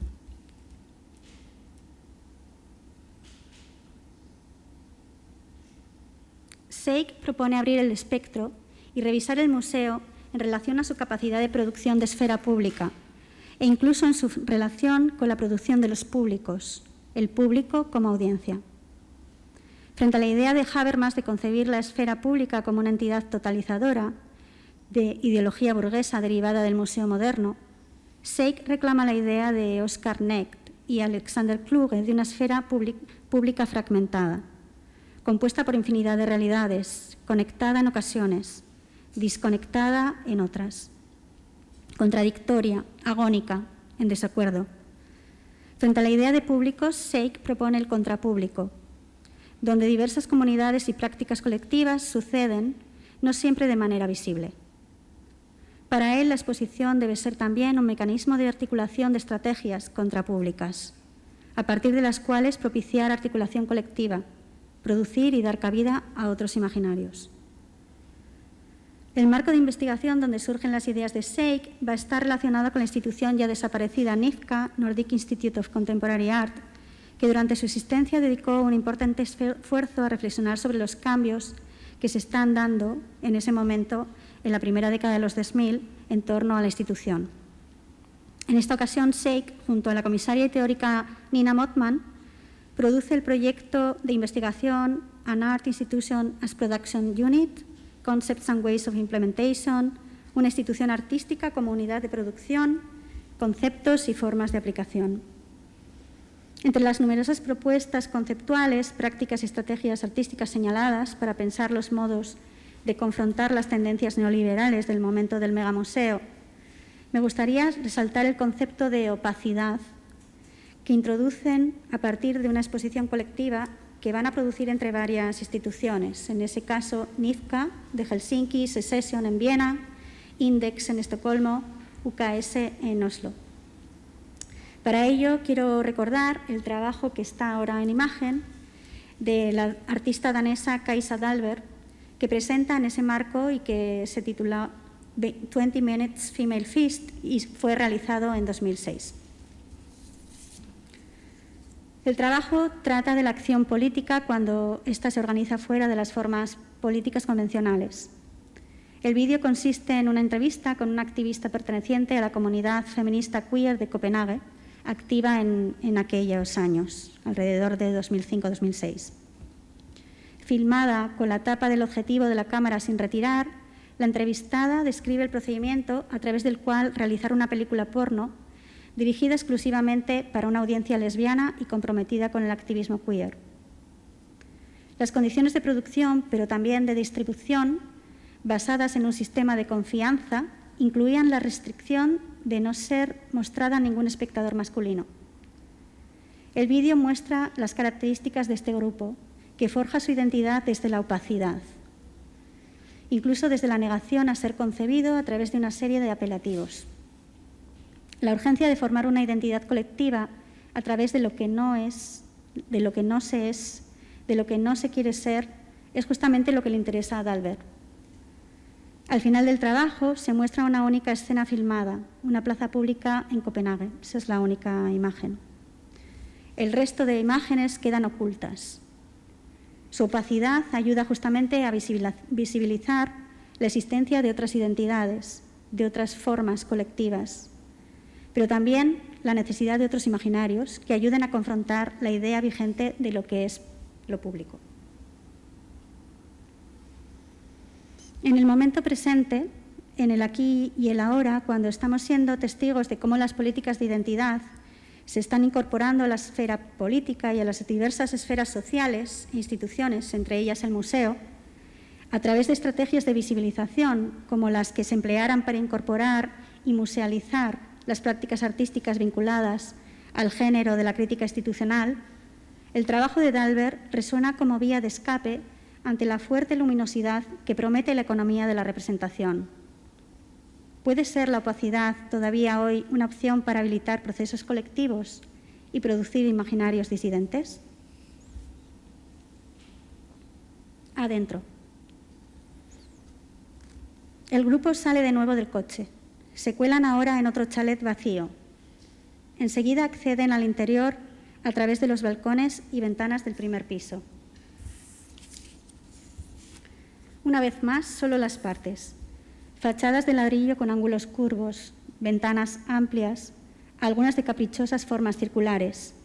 [SPEAKER 2] Sheikh propone abrir el espectro y revisar el museo en relación a su capacidad de producción de esfera pública e incluso en su relación con la producción de los públicos, el público como audiencia. Frente a la idea de Habermas de concebir la esfera pública como una entidad totalizadora de ideología burguesa derivada del museo moderno, Sheikh reclama la idea de Oskar Necht y Alexander Kluge de una esfera pública fragmentada, compuesta por infinidad de realidades, conectada en ocasiones, desconectada en otras, contradictoria, agónica, en desacuerdo. Frente a la idea de públicos, Sheikh propone el contrapúblico, donde diversas comunidades y prácticas colectivas suceden, no siempre de manera visible. Para él, la exposición debe ser también un mecanismo de articulación de estrategias contrapúblicas, a partir de las cuales propiciar articulación colectiva, producir y dar cabida a otros imaginarios. El marco de investigación donde surgen las ideas de Sheikh va a estar relacionado con la institución ya desaparecida NIFCA, Nordic Institute of Contemporary Art, que durante su existencia dedicó un importante esfuerzo a reflexionar sobre los cambios que se están dando en ese momento, en la primera década de los 2000, en torno a la institución. En esta ocasión, Sheikh, junto a la comisaria y teórica Nina Mottman, produce el proyecto de investigación An Art Institution as Production Unit, Concepts and Ways of Implementation, una institución artística como unidad de producción, conceptos y formas de aplicación. Entre las numerosas propuestas conceptuales, prácticas y estrategias artísticas señaladas para pensar los modos de confrontar las tendencias neoliberales del momento del megamuseo, me gustaría resaltar el concepto de opacidad que introducen a partir de una exposición colectiva que van a producir entre varias instituciones, en ese caso NIFCA de Helsinki, Secession en Viena, Index en Estocolmo, UKS en Oslo. Para ello quiero recordar el trabajo que está ahora en imagen de la artista danesa Kajsa Dahlberg, que presenta en ese marco y que se titula 20 Minutes Female Fist y fue realizado en 2006. El trabajo trata de la acción política cuando ésta se organiza fuera de las formas políticas convencionales. El vídeo consiste en una entrevista con una activista perteneciente a la comunidad feminista queer de Copenhague, activa en aquellos años, alrededor de 2005-2006. Filmada con la tapa del objetivo de la cámara sin retirar, la entrevistada describe el procedimiento a través del cual realizar una película porno dirigida exclusivamente para una audiencia lesbiana y comprometida con el activismo queer. Las condiciones de producción, pero también de distribución, basadas en un sistema de confianza, incluían la restricción de no ser mostrada a ningún espectador masculino. El vídeo muestra las características de este grupo, que forja su identidad desde la opacidad, incluso desde la negación a ser concebido a través de una serie de apelativos. La urgencia de formar una identidad colectiva a través de lo que no es, de lo que no se es, de lo que no se quiere ser, es justamente lo que le interesa a Dahlberg. Al final del trabajo se muestra una única escena filmada, una plaza pública en Copenhague. Esa es la única imagen. El resto de imágenes quedan ocultas. Su opacidad ayuda justamente a visibilizar la existencia de otras identidades, de otras formas colectivas, pero también la necesidad de otros imaginarios que ayuden a confrontar la idea vigente de lo que es lo público. En el momento presente, en el aquí y el ahora, cuando estamos siendo testigos de cómo las políticas de identidad se están incorporando a la esfera política y a las diversas esferas sociales e instituciones, entre ellas el museo, a través de estrategias de visibilización como las que se emplearan para incorporar y musealizar las prácticas artísticas vinculadas al género de la crítica institucional, el trabajo de Dahlberg resuena como vía de escape ante la fuerte luminosidad que promete la economía de la representación. ¿Puede ser la opacidad todavía hoy una opción para habilitar procesos colectivos y producir imaginarios disidentes? Adentro. El grupo sale de nuevo del coche. Se cuelan ahora en otro chalet vacío. Enseguida acceden al interior a través de los balcones y ventanas del primer piso. Una vez más, solo las partes. Fachadas de ladrillo con ángulos curvos, ventanas amplias, algunas de caprichosas formas circulares,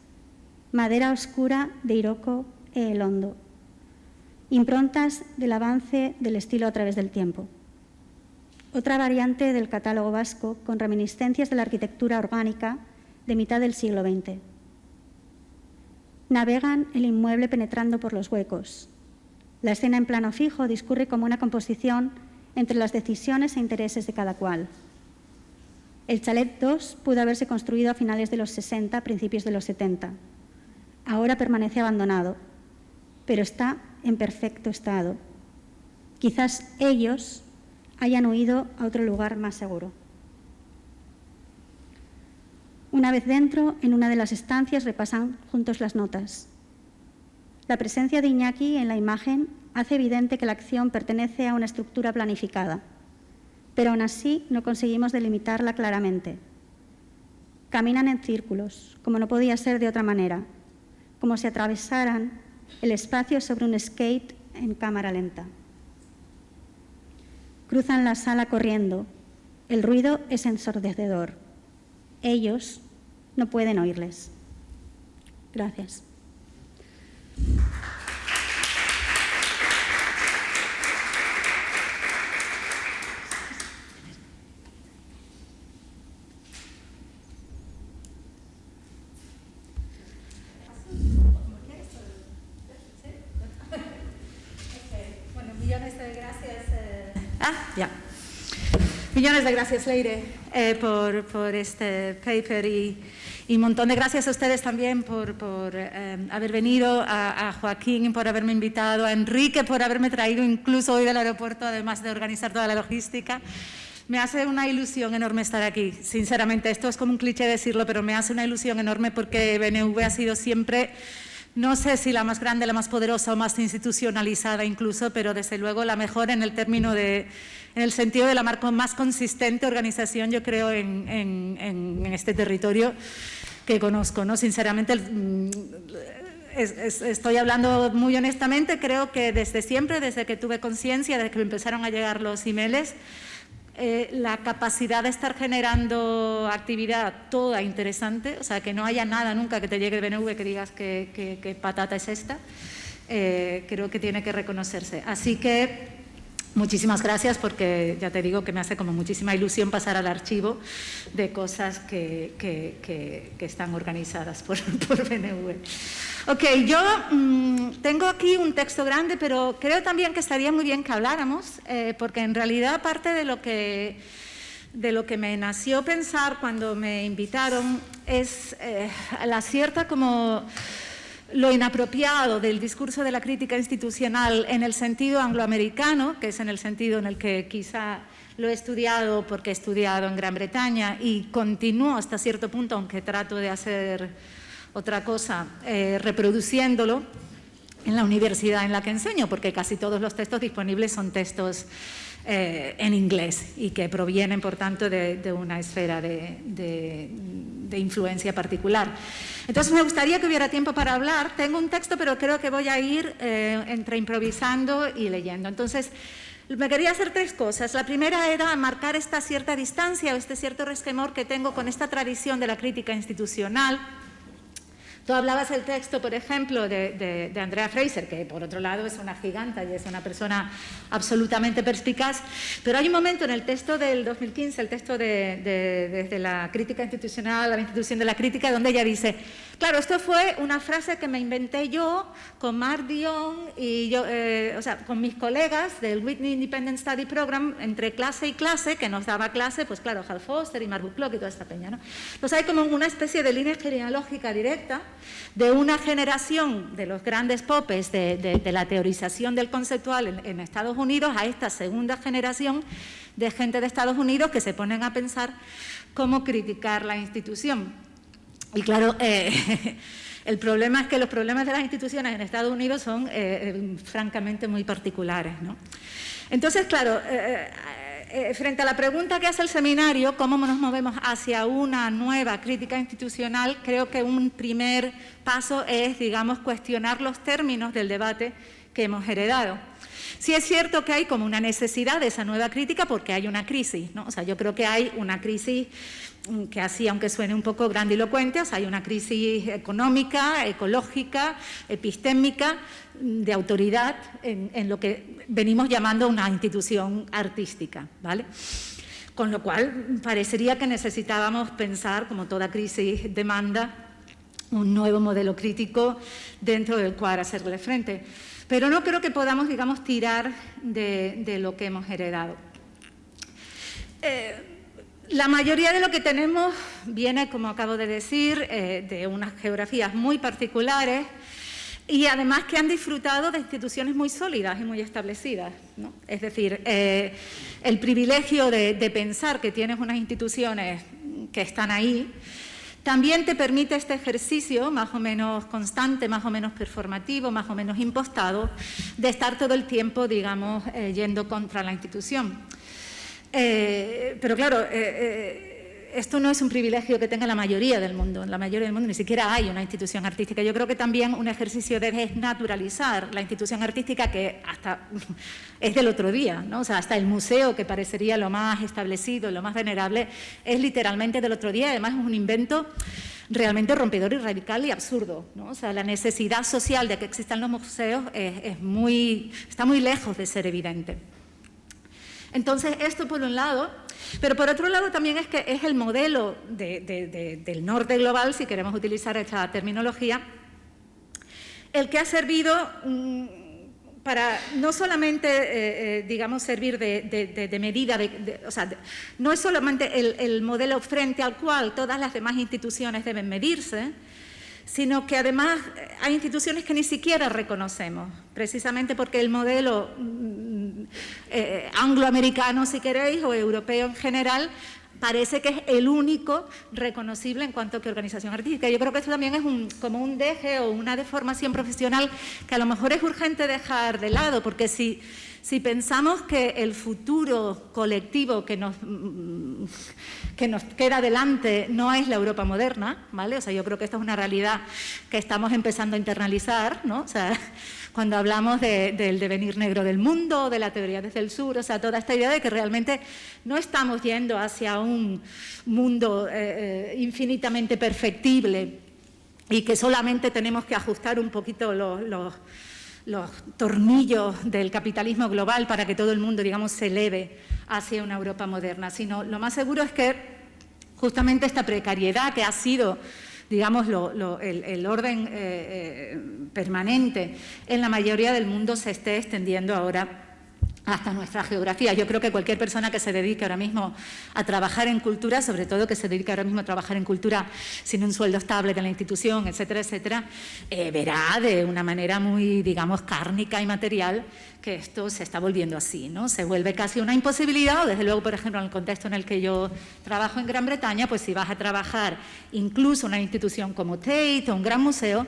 [SPEAKER 2] madera oscura de Iroko e Elondo, improntas del avance del estilo a través del tiempo. Otra variante del catálogo vasco con reminiscencias de la arquitectura orgánica de mitad del siglo XX. Navegan el inmueble penetrando por los huecos. La escena en plano fijo discurre como una composición entre las decisiones e intereses de cada cual. El chalet 2 pudo haberse construido a finales de los 60, principios de los 70. Ahora permanece abandonado, pero está en perfecto estado. Quizás ellos hayan huido a otro lugar más seguro. Una vez dentro, en una de las estancias repasan juntos las notas. La presencia de Iñaki en la imagen hace evidente que la acción pertenece a una estructura planificada, pero aún así no conseguimos delimitarla claramente. Caminan en círculos, como no podía ser de otra manera, como si atravesaran el espacio sobre un skate en cámara lenta. Cruzan la sala corriendo. El ruido es ensordecedor. Ellos no pueden oírles. Gracias.
[SPEAKER 5] Millones de gracias. Millones de gracias, Leire, por este paper y un montón de gracias a ustedes también por haber venido, a Joaquín por haberme invitado, a Enrique por haberme traído incluso hoy del aeropuerto, además de organizar toda la logística. Me hace una ilusión enorme estar aquí, sinceramente. Esto es como un cliché decirlo, pero me hace una ilusión enorme porque BNV ha sido siempre, no sé si la más grande, la más poderosa o más institucionalizada incluso, pero desde luego la mejor en el sentido de la más consistente organización, yo creo, en este territorio que conozco, ¿no? Sinceramente, estoy hablando muy honestamente, creo que desde siempre, desde que tuve conciencia, desde que me empezaron a llegar los emails, la capacidad de estar generando actividad toda interesante, o sea, que no haya nada nunca que te llegue de BNV que digas que patata es esta, creo que tiene que reconocerse. Así que muchísimas gracias, porque ya te digo que me hace como muchísima ilusión pasar al archivo de cosas que están organizadas por BNV. Ok, yo tengo aquí un texto grande, pero creo también que estaría muy bien que habláramos, porque en realidad parte de lo que me nació pensar cuando me invitaron es la cierta como lo inapropiado del discurso de la crítica institucional en el sentido angloamericano, que es en el sentido en el que quizá lo he estudiado porque he estudiado en Gran Bretaña y continúo hasta cierto punto, aunque trato de hacer otra cosa, reproduciéndolo en la universidad en la que enseño, porque casi todos los textos disponibles son textos en inglés y que provienen, por tanto, de una esfera de influencia particular. Entonces, me gustaría que hubiera tiempo para hablar. Tengo un texto, pero creo que voy a ir entre improvisando y leyendo. Entonces, me quería hacer tres cosas. La primera era marcar esta cierta distancia o este cierto resquemor que tengo con esta tradición de la crítica institucional. Tú hablabas del texto, por ejemplo, de Andrea Fraser, que por otro lado es una giganta y es una persona absolutamente perspicaz, pero hay un momento en el texto del 2015, el texto desde la crítica institucional a la institución de la crítica, donde ella dice, claro, esto fue una frase que me inventé yo con Mark Dion y yo, o sea, con mis colegas del Whitney Independent Study Program, entre clase y clase, que nos daba clase, pues claro, Hal Foster y Mark Bucklock y toda esta peña, ¿no? Pues hay como una especie de línea genealógica directa de una generación de los grandes popes de la teorización del conceptual en Estados Unidos a esta segunda generación de gente de Estados Unidos que se ponen a pensar cómo criticar la institución. Y claro, el problema es que los problemas de las instituciones en Estados Unidos son francamente muy particulares, ¿no? Entonces, claro, frente a la pregunta que hace el seminario, ¿cómo nos movemos hacia una nueva crítica institucional? Creo que un primer paso es, digamos, cuestionar los términos del debate que hemos heredado. Sí es cierto que hay como una necesidad de esa nueva crítica porque hay una crisis, ¿no? O sea, yo creo que hay una crisis que así, aunque suene un poco grandilocuente, o sea, hay una crisis económica, ecológica, epistémica, de autoridad en lo que venimos llamando una institución artística, ¿vale? Con lo cual, parecería que necesitábamos pensar, como toda crisis demanda, un nuevo modelo crítico dentro del cual hacerle frente. Pero no creo que podamos, digamos, tirar de lo que hemos heredado. La mayoría de lo que tenemos viene, como acabo de decir, de unas geografías muy particulares y además que han disfrutado de instituciones muy sólidas y muy establecidas, ¿no? Es decir, el privilegio de pensar que tienes unas instituciones que están ahí también te permite este ejercicio más o menos constante, más o menos performativo, más o menos impostado, de estar todo el tiempo, digamos, yendo contra la institución. Pero claro, esto no es un privilegio que tenga la mayoría del mundo. En la mayoría del mundo ni siquiera hay una institución artística. Yo creo que también un ejercicio de desnaturalizar la institución artística, que hasta es del otro día, ¿no? O sea, hasta el museo, que parecería lo más establecido, lo más venerable, es literalmente del otro día. Además, es un invento realmente rompedor y radical y absurdo, ¿no? O sea, la necesidad social de que existan los museos está muy lejos de ser evidente. Entonces, esto por un lado, pero por otro lado también es que es el modelo del norte global, si queremos utilizar esta terminología, el que ha servido para no solamente, digamos, servir de medida, o sea, no es solamente el modelo frente al cual todas las demás instituciones deben medirse, sino que además hay instituciones que ni siquiera reconocemos, precisamente porque el modelo angloamericano, si queréis, o europeo en general, parece que es el único reconocible en cuanto que organización artística. Yo creo que esto también es como un deje o una deformación profesional que a lo mejor es urgente dejar de lado, porque si pensamos que el futuro colectivo que nos queda delante no es la Europa moderna, ¿vale? O sea, yo creo que esto es una realidad que estamos empezando a internalizar, ¿no? O sea, cuando hablamos del devenir negro del mundo, de la teoría desde el sur, o sea, toda esta idea de que realmente no estamos yendo hacia un mundo infinitamente perfectible y que solamente tenemos que ajustar un poquito los tornillos del capitalismo global para que todo el mundo, digamos, se eleve hacia una Europa moderna, sino lo más seguro es que justamente esta precariedad que ha sido, digamos, el orden permanente en la mayoría del mundo se esté extendiendo ahora hasta nuestra geografía. Yo creo que cualquier persona que se dedique ahora mismo a trabajar en cultura, sobre todo que se dedique ahora mismo a trabajar en cultura sin un sueldo estable de la institución, etcétera, etcétera, verá de una manera muy, digamos, cárnica y material que esto se está volviendo así, ¿no? Se vuelve casi una imposibilidad, o desde luego, por ejemplo, en el contexto en el que yo trabajo en Gran Bretaña, pues si vas a trabajar incluso en una institución como Tate o un gran museo,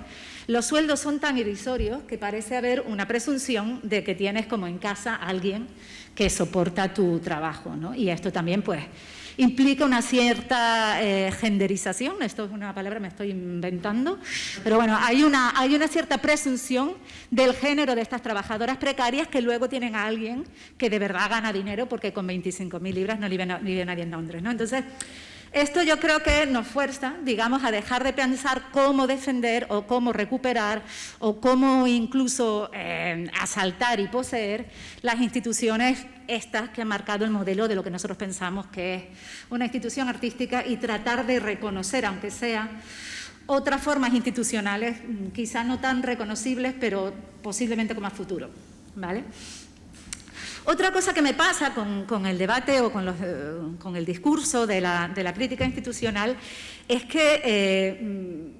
[SPEAKER 5] los sueldos son tan irrisorios que parece haber una presunción de que tienes como en casa a alguien que soporta tu trabajo, ¿no? Y esto también, pues, implica una cierta genderización, esto es una palabra que me estoy inventando, pero bueno, hay una cierta presunción del género de estas trabajadoras precarias que luego tienen a alguien que de verdad gana dinero porque con 25.000 libras no vive nadie en Londres, ¿no? Entonces, esto yo creo que nos fuerza, digamos, a dejar de pensar cómo defender o cómo recuperar o cómo incluso asaltar y poseer las instituciones estas que han marcado el modelo de lo que nosotros pensamos que es una institución artística y tratar de reconocer, aunque sea, otras formas institucionales, quizá no tan reconocibles, pero posiblemente con más futuro, ¿vale? Otra cosa que me pasa con el debate o con el discurso de la crítica institucional es que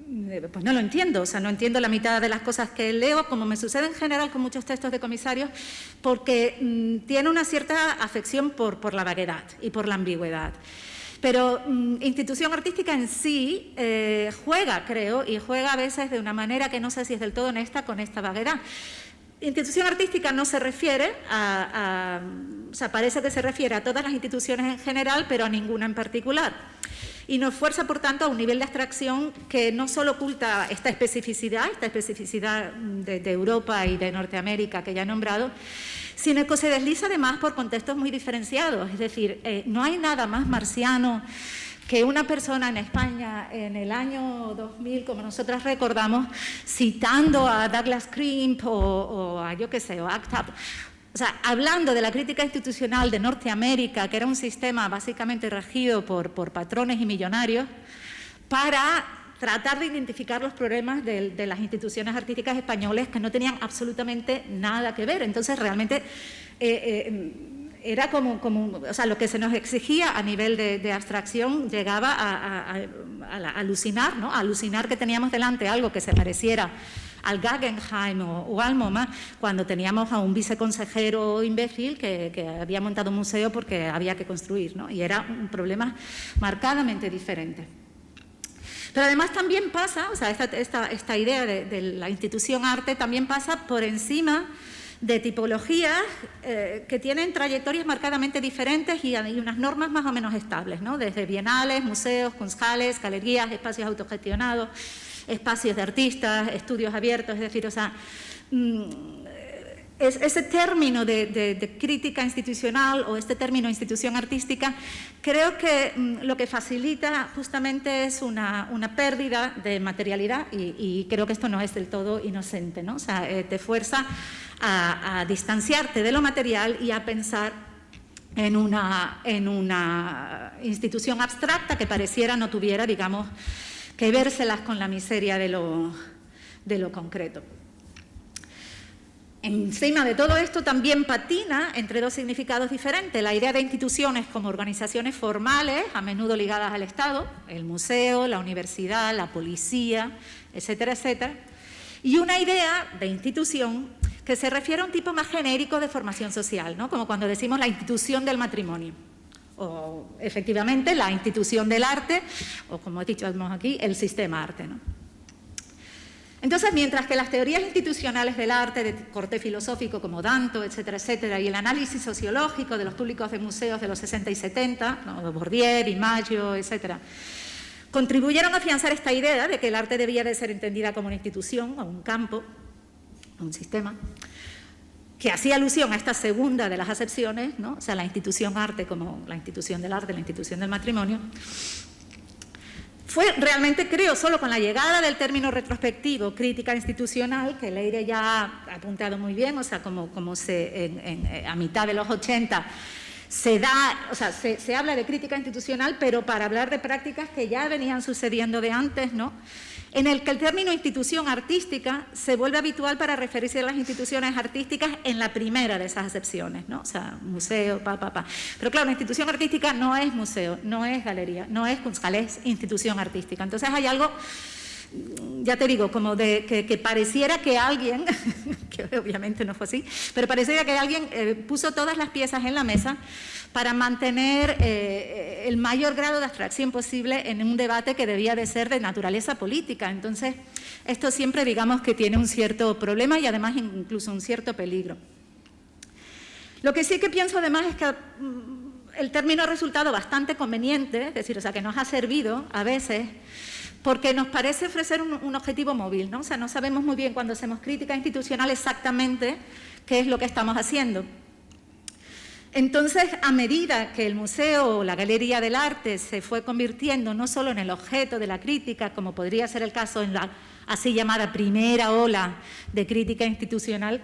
[SPEAKER 5] pues no lo entiendo, o sea, no entiendo la mitad de las cosas que leo, como me sucede en general con muchos textos de comisarios, porque tiene una cierta afección por la vaguedad y por la ambigüedad. Pero institución artística en sí juega, creo, y juega a veces de una manera que no sé si es del todo honesta con esta vaguedad. Institución artística no se refiere o sea, parece que se refiere a todas las instituciones en general, pero a ninguna en particular. Y nos fuerza, por tanto, a un nivel de abstracción que no solo oculta esta especificidad de Europa y de Norteamérica que ya he nombrado, sino que se desliza además por contextos muy diferenciados. Es decir, no hay nada más marciano que una persona en España en el año 2000, como nosotras recordamos, citando a Douglas Crimp o a, yo qué sé, o ACT UP, o sea, hablando de la crítica institucional de Norteamérica, que era un sistema básicamente regido por patrones y millonarios, para tratar de identificar los problemas de las instituciones artísticas españolas que no tenían absolutamente nada que ver. Entonces, realmente era como, o sea, lo que se nos exigía a nivel de abstracción llegaba a alucinar, ¿no? A alucinar que teníamos delante algo que se pareciera al Guggenheim o al MoMA, cuando teníamos a un viceconsejero imbécil que había montado un museo porque había que construir, ¿no? Y era un problema marcadamente diferente. Pero además también pasa, o sea, esta idea de la institución arte también pasa por encima de tipologías que tienen trayectorias marcadamente diferentes y unas normas más o menos estables, ¿no? Desde bienales, museos, kunsthalles, galerías, espacios autogestionados, espacios de artistas, estudios abiertos, es decir, o sea, ese término de crítica institucional o este término institución artística, creo que lo que facilita justamente es una pérdida de materialidad y creo que esto no es del todo inocente, ¿no? O sea, te fuerza a distanciarte de lo material y a pensar en una institución abstracta que pareciera no tuviera, digamos, que vérselas con la miseria de lo concreto. encima de todo esto también patina entre dos significados diferentes. La idea de instituciones como organizaciones formales, a menudo ligadas al Estado, el museo, la universidad, la policía, etcétera, etcétera. Y una idea de institución que se refiere a un tipo más genérico de formación social, ¿no? Como cuando decimos la institución del matrimonio. O, efectivamente, la institución del arte, o como he dicho aquí, el sistema arte, ¿no? Entonces, mientras que las teorías institucionales del arte de corte filosófico como Danto, etcétera, etcétera, y el análisis sociológico de los públicos de museos de los 60 y 70, ¿no? Bourdieu, Maggio, etcétera, contribuyeron a afianzar esta idea de que el arte debía de ser entendida como una institución, o un campo, o un sistema, que hacía alusión a esta segunda de las acepciones, ¿no? O sea, la institución arte como la institución del arte, la institución del matrimonio. Fue realmente, creo, solo con la llegada del término retrospectivo, crítica institucional, que Leire ya ha apuntado muy bien, o sea, como a mitad de los 80 se da, o sea, se habla de crítica institucional, pero para hablar de prácticas que ya venían sucediendo de antes, ¿no? En el que el término institución artística se vuelve habitual para referirse a las instituciones artísticas en la primera de esas acepciones, ¿no? O sea, museo, Pero claro, la institución artística no es museo, no es galería, no es Kunsthalle, es institución artística. Entonces hay algo, ya te digo, como de que pareciera que alguien, que obviamente no fue así, pero pareciera que alguien puso todas las piezas en la mesa para mantener el mayor grado de abstracción posible en un debate que debía de ser de naturaleza política. Entonces, esto siempre digamos que tiene un cierto problema y además incluso un cierto peligro. Lo que sí que pienso además es que el término ha resultado bastante conveniente, es decir, o sea, que nos ha servido a veces porque nos parece ofrecer un objetivo móvil, ¿no? O sea, no sabemos muy bien cuando hacemos crítica institucional exactamente qué es lo que estamos haciendo. Entonces, a medida que el museo o la galería del arte se fue convirtiendo no solo en el objeto de la crítica, como podría ser el caso en la así llamada primera ola de crítica institucional,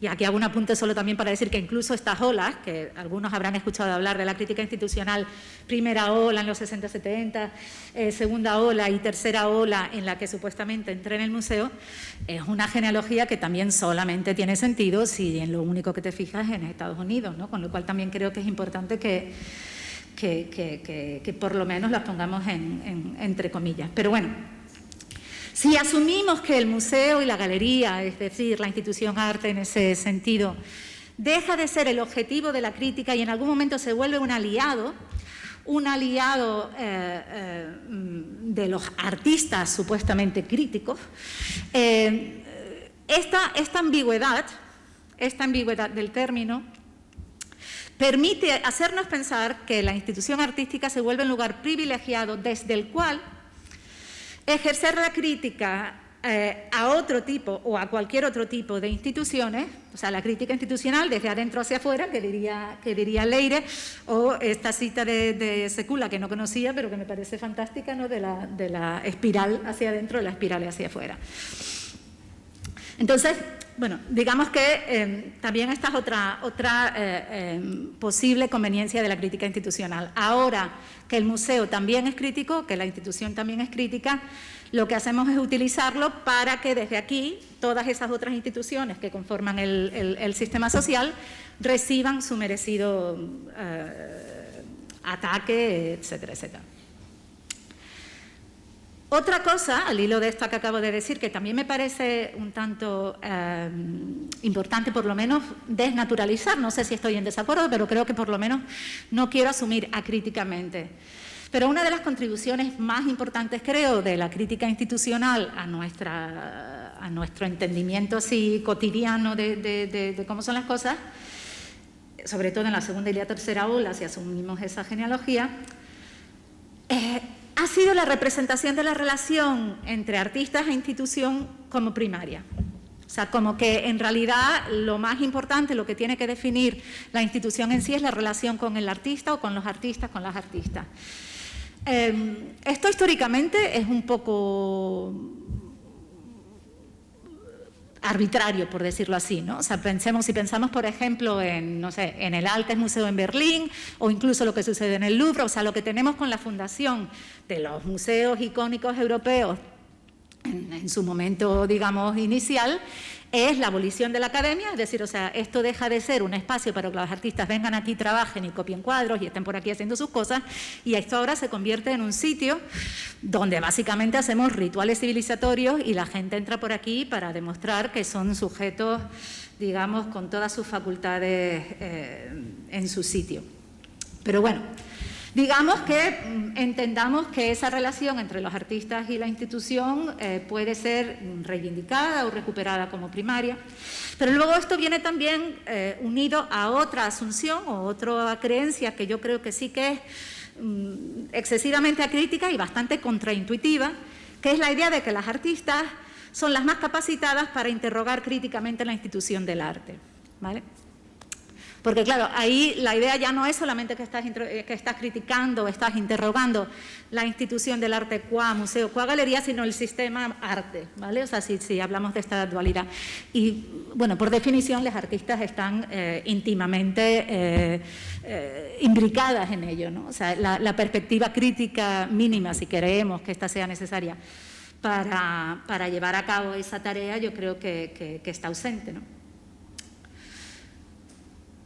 [SPEAKER 5] y aquí hago un apunte solo también para decir que incluso estas olas, que algunos habrán escuchado hablar de la crítica institucional, primera ola en los 60-70, segunda ola y tercera ola en la que supuestamente entré en el museo, es una genealogía que también solamente tiene sentido si en lo único que te fijas es en Estados Unidos, ¿no? Con lo cual también creo que es importante que por lo menos las pongamos entre comillas. Pero bueno, si asumimos que el museo y la galería, es decir, la institución arte en ese sentido, deja de ser el objetivo de la crítica y en algún momento se vuelve un aliado de los artistas supuestamente críticos, esta ambigüedad del término permite hacernos pensar que la institución artística se vuelve un lugar privilegiado desde el cual ejercer la crítica a otro tipo o a cualquier otro tipo de instituciones, o sea, la crítica institucional desde adentro hacia afuera, que diría Leire, o esta cita de Sekula que no conocía, pero que me parece fantástica, ¿no? de la espiral hacia adentro y la espiral hacia afuera. Entonces, bueno, digamos que también esta es otra posible conveniencia de la crítica institucional. Ahora que el museo también es crítico, que la institución también es crítica, lo que hacemos es utilizarlo para que desde aquí todas esas otras instituciones que conforman el sistema social reciban su merecido ataque, etcétera, etcétera. Otra cosa, al hilo de esto que acabo de decir, que también me parece un tanto importante, por lo menos, desnaturalizar, no sé si estoy en desacuerdo, pero creo que por lo menos no quiero asumir acríticamente. Pero una de las contribuciones más importantes, creo, de la crítica institucional a nuestro entendimiento así cotidiano de cómo son las cosas, sobre todo en la segunda y la tercera ola, si asumimos esa genealogía, ha sido la representación de la relación entre artistas e institución como primaria. O sea, como que en realidad lo más importante, lo que tiene que definir la institución en sí es la relación con el artista o con los artistas, con las artistas. Esto históricamente es un poco arbitrario, por decirlo así, ¿no? O sea, si pensamos, por ejemplo, en el Altes Museo en Berlín o incluso lo que sucede en el Louvre, o sea, lo que tenemos con la fundación de los museos icónicos europeos en su momento, digamos, inicial, es la abolición de la academia, es decir, o sea, esto deja de ser un espacio para que los artistas vengan aquí, trabajen y copien cuadros y estén por aquí haciendo sus cosas, y esto ahora se convierte en un sitio donde básicamente hacemos rituales civilizatorios y la gente entra por aquí para demostrar que son sujetos, digamos, con todas sus facultades en su sitio. Pero bueno, digamos que entendamos que esa relación entre los artistas y la institución puede ser reivindicada o recuperada como primaria, pero luego esto viene también unido a otra asunción o otra creencia que yo creo que sí que es excesivamente acrítica y bastante contraintuitiva, que es la idea de que las artistas son las más capacitadas para interrogar críticamente la institución del arte, ¿vale? Porque claro, ahí la idea ya no es solamente que estás criticando, estás interrogando la institución del arte qua museo, qua galería, sino el sistema arte, ¿vale? O sea, si hablamos de esta dualidad. Y bueno, por definición, las artistas están íntimamente imbricadas en ello, ¿no? O sea, la perspectiva crítica mínima, si queremos que esta sea necesaria para llevar a cabo esa tarea, yo creo que está ausente, ¿no?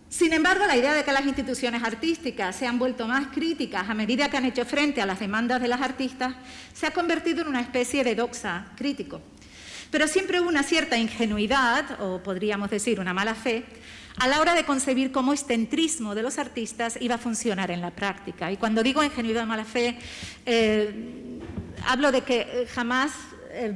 [SPEAKER 5] Sin embargo, la idea de que las instituciones artísticas se han vuelto más críticas a medida que han hecho frente a las demandas de las artistas se ha convertido en una especie de doxa crítico. Pero siempre hubo una cierta ingenuidad, o podríamos decir una mala fe, a la hora de concebir cómo este entrismo de los artistas iba a funcionar en la práctica. Y cuando digo ingenuidad o mala fe, hablo de que jamás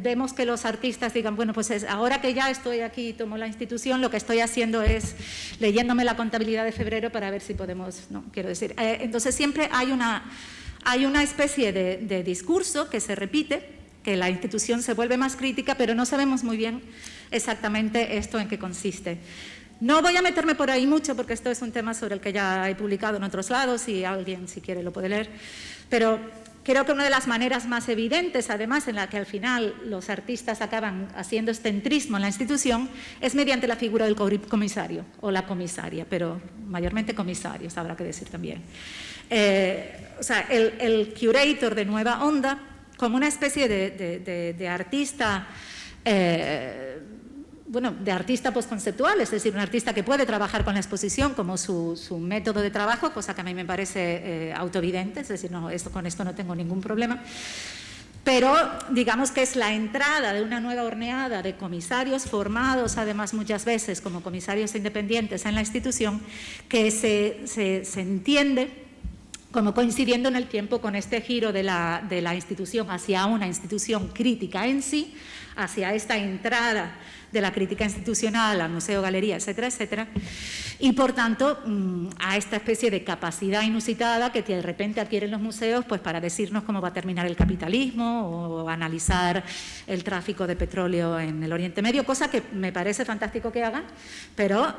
[SPEAKER 5] vemos que los artistas digan, bueno, pues ahora que ya estoy aquí y tomo la institución, lo que estoy haciendo es leyéndome la contabilidad de febrero para ver si podemos, no, quiero decir. Entonces siempre hay una especie de discurso que se repite, que la institución se vuelve más crítica, pero no sabemos muy bien exactamente esto en qué consiste. No voy a meterme por ahí mucho porque esto es un tema sobre el que ya he publicado en otros lados y alguien, si quiere, lo puede leer, pero creo que una de las maneras más evidentes, además, en la que al final los artistas acaban haciendo este entrismo en la institución, es mediante la figura del comisario o la comisaria, pero mayormente comisarios, habrá que decir también. O sea, el curator de Nueva Onda, como una especie de artista, bueno, de artista postconceptual, es decir, un artista que puede trabajar con la exposición como su método de trabajo, cosa que a mí me parece autoevidente, es decir, no, con esto no tengo ningún problema. Pero digamos que es la entrada de una nueva horneada de comisarios formados, además muchas veces como comisarios independientes en la institución, que se entiende como coincidiendo en el tiempo con este giro de la institución hacia una institución crítica en sí, hacia esta entrada de la crítica institucional al museo, galería, etcétera, etcétera, y por tanto a esta especie de capacidad inusitada que de repente adquieren los museos pues para decirnos cómo va a terminar el capitalismo o analizar el tráfico de petróleo en el Oriente Medio, cosa que me parece fantástico que hagan, pero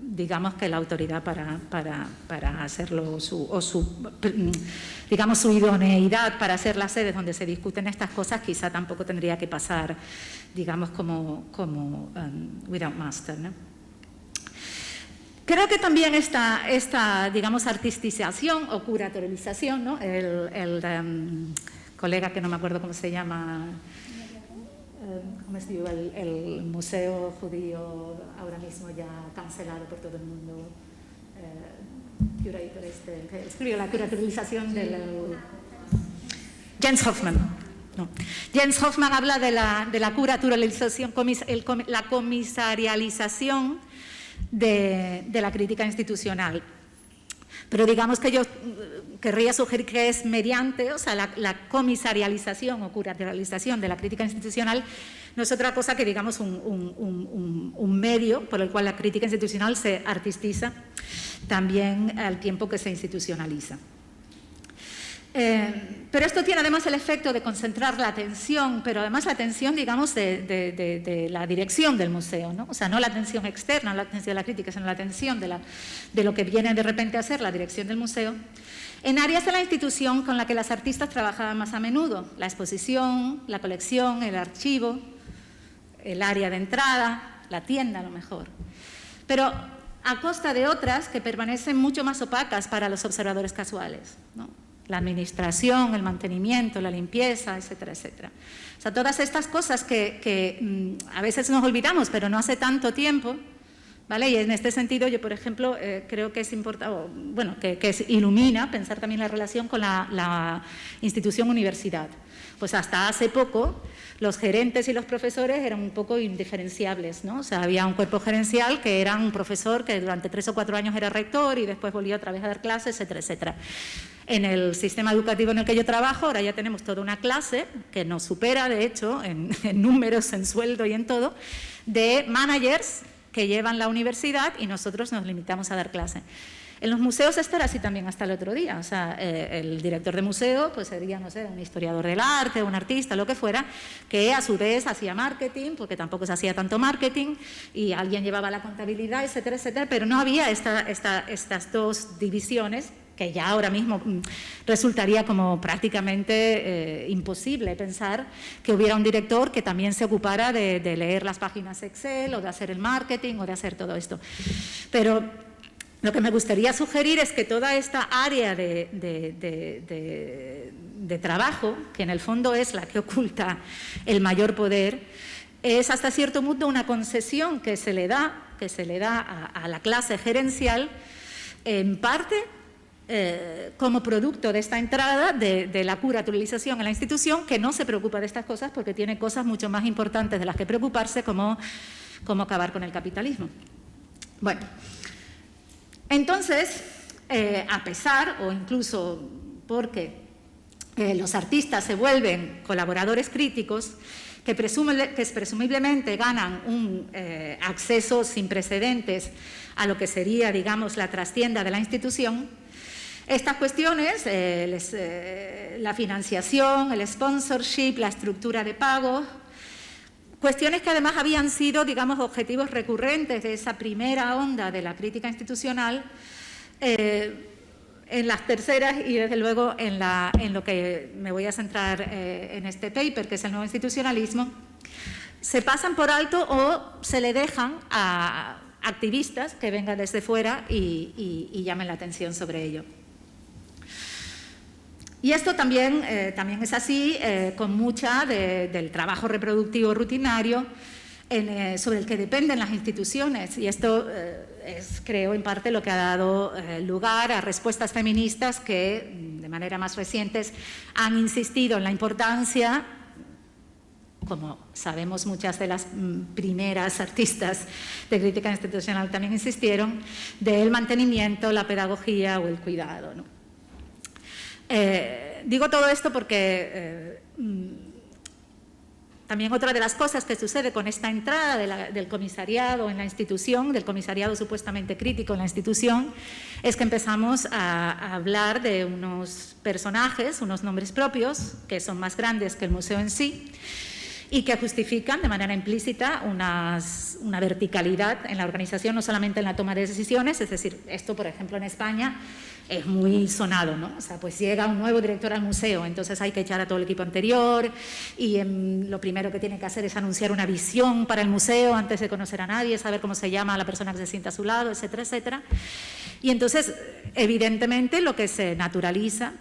[SPEAKER 5] digamos que la autoridad para hacerlo, digamos su idoneidad para hacer las sedes donde se discuten estas cosas, quizá tampoco tendría que pasar, digamos, como without master, ¿no? Creo que también esta digamos, artistización o curatorialización, ¿no? El colega que no me acuerdo cómo se llama, ¿cómo se llama? El museo judío ahora mismo ya cancelado por todo el mundo, curator que escribió la curatorialización del Jens Hoffmann. No. Jens Hoffmann habla de la curatorialización, la comisarialización de la crítica institucional. Pero digamos que yo querría sugerir que es mediante, o sea, la comisarialización o curatorialización de la crítica institucional no es otra cosa que, digamos, un medio por el cual la crítica institucional se artistiza también al tiempo que se institucionaliza. Pero esto tiene además el efecto de concentrar la atención, pero además la atención, digamos, de la dirección del museo, ¿no? O sea, no la atención externa, no la atención de la crítica, sino la atención de lo que viene de repente a ser la dirección del museo, en áreas de la institución con la que las artistas trabajaban más a menudo: la exposición, la colección, el archivo, el área de entrada, la tienda a lo mejor. Pero a costa de otras que permanecen mucho más opacas para los observadores casuales, ¿no? la administración, el mantenimiento, la limpieza, etcétera, etcétera. O sea, todas estas cosas que a veces nos olvidamos, pero no hace tanto tiempo, ¿vale? Y en este sentido yo, por ejemplo, creo que es importante, bueno, que ilumina pensar también la relación con la institución universidad. Pues hasta hace poco los gerentes y los profesores eran un poco indiferenciables, ¿no? O sea, había un cuerpo gerencial que era un profesor que durante 3 o 4 años era rector y después volvía otra vez a dar clases, etcétera, etcétera. En el sistema educativo en el que yo trabajo, ahora ya tenemos toda una clase que nos supera, de hecho, en números, en sueldo y en todo, de managers que llevan la universidad y nosotros nos limitamos a dar clase. En los museos esto era así también hasta el otro día, o sea, el director de museo pues sería, no sé, un historiador del arte, un artista, lo que fuera, que a su vez hacía marketing, porque tampoco se hacía tanto marketing, y alguien llevaba la contabilidad, etcétera, etcétera, pero no había estas dos divisiones que ya ahora mismo resultaría como prácticamente imposible pensar que hubiera un director que también se ocupara de leer las páginas Excel o de hacer el marketing o de hacer todo esto. Pero lo que me gustaría sugerir es que toda esta área de trabajo, que en el fondo es la que oculta el mayor poder, es hasta cierto punto una concesión que se le da a la clase gerencial, en parte como producto de esta entrada de la curatorialización en la institución, que no se preocupa de estas cosas porque tiene cosas mucho más importantes de las que preocuparse, como acabar con el capitalismo. Bueno, entonces, a pesar, o incluso porque los artistas se vuelven colaboradores críticos, que presumiblemente ganan un acceso sin precedentes a lo que sería, digamos, la trastienda de la institución, estas cuestiones, la financiación, el sponsorship, la estructura de pago, cuestiones que además habían sido, digamos, objetivos recurrentes de esa primera onda de la crítica institucional, en las terceras y desde luego en lo que me voy a centrar en este paper, que es el nuevo institucionalismo, se pasan por alto o se le dejan a activistas que vengan desde fuera y llamen la atención sobre ello. Y esto también es así con mucha del trabajo reproductivo rutinario sobre el que dependen las instituciones. Y esto es, creo, en parte lo que ha dado lugar a respuestas feministas que, de manera más recientes, han insistido en la importancia, como sabemos muchas de las primeras artistas de crítica institucional también insistieron, del mantenimiento, la pedagogía o el cuidado, ¿no? Digo todo esto porque también otra de las cosas que sucede con esta entrada del comisariado en la institución, del comisariado supuestamente crítico en la institución, es que empezamos a hablar de unos personajes, unos nombres propios, que son más grandes que el museo en sí, y que justifican de manera implícita una verticalidad en la organización, no solamente en la toma de decisiones, es decir, esto, por ejemplo, en España es muy sonado, ¿no? O sea, pues llega un nuevo director al museo, entonces hay que echar a todo el equipo anterior y lo primero que tiene que hacer es anunciar una visión para el museo antes de conocer a nadie, saber cómo se llama a la persona que se sienta a su lado, etcétera, etcétera. Y entonces, evidentemente, lo que se naturaliza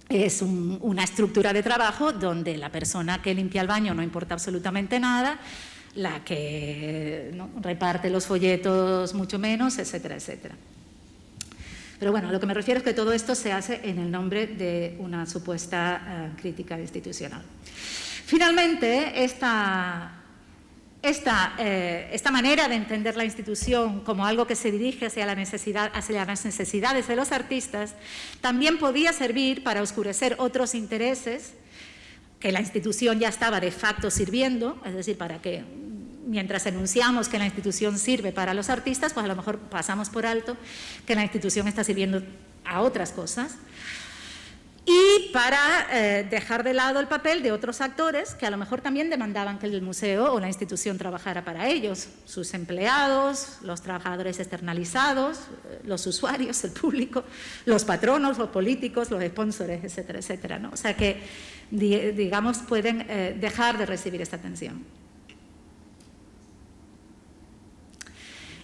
[SPEAKER 5] es una estructura de trabajo donde la persona que limpia el baño no importa absolutamente nada, la que ¿no? reparte los folletos mucho menos, etcétera, etcétera. Pero bueno, lo que me refiero es que todo esto se hace en el nombre de una supuesta crítica institucional. Finalmente, esta manera de entender la institución como algo que se dirige hacia las necesidades de los artistas también podía servir para oscurecer otros intereses que la institución ya estaba de facto sirviendo, es decir, para que mientras enunciamos que la institución sirve para los artistas, pues a lo mejor pasamos por alto que la institución está sirviendo a otras cosas. Y para dejar de lado el papel de otros actores que a lo mejor también demandaban que el museo o la institución trabajara para ellos, sus empleados, los trabajadores externalizados, los usuarios, el público, los patronos, los políticos, los sponsors, etcétera, etcétera, ¿no? O sea que, digamos, pueden dejar de recibir esta atención.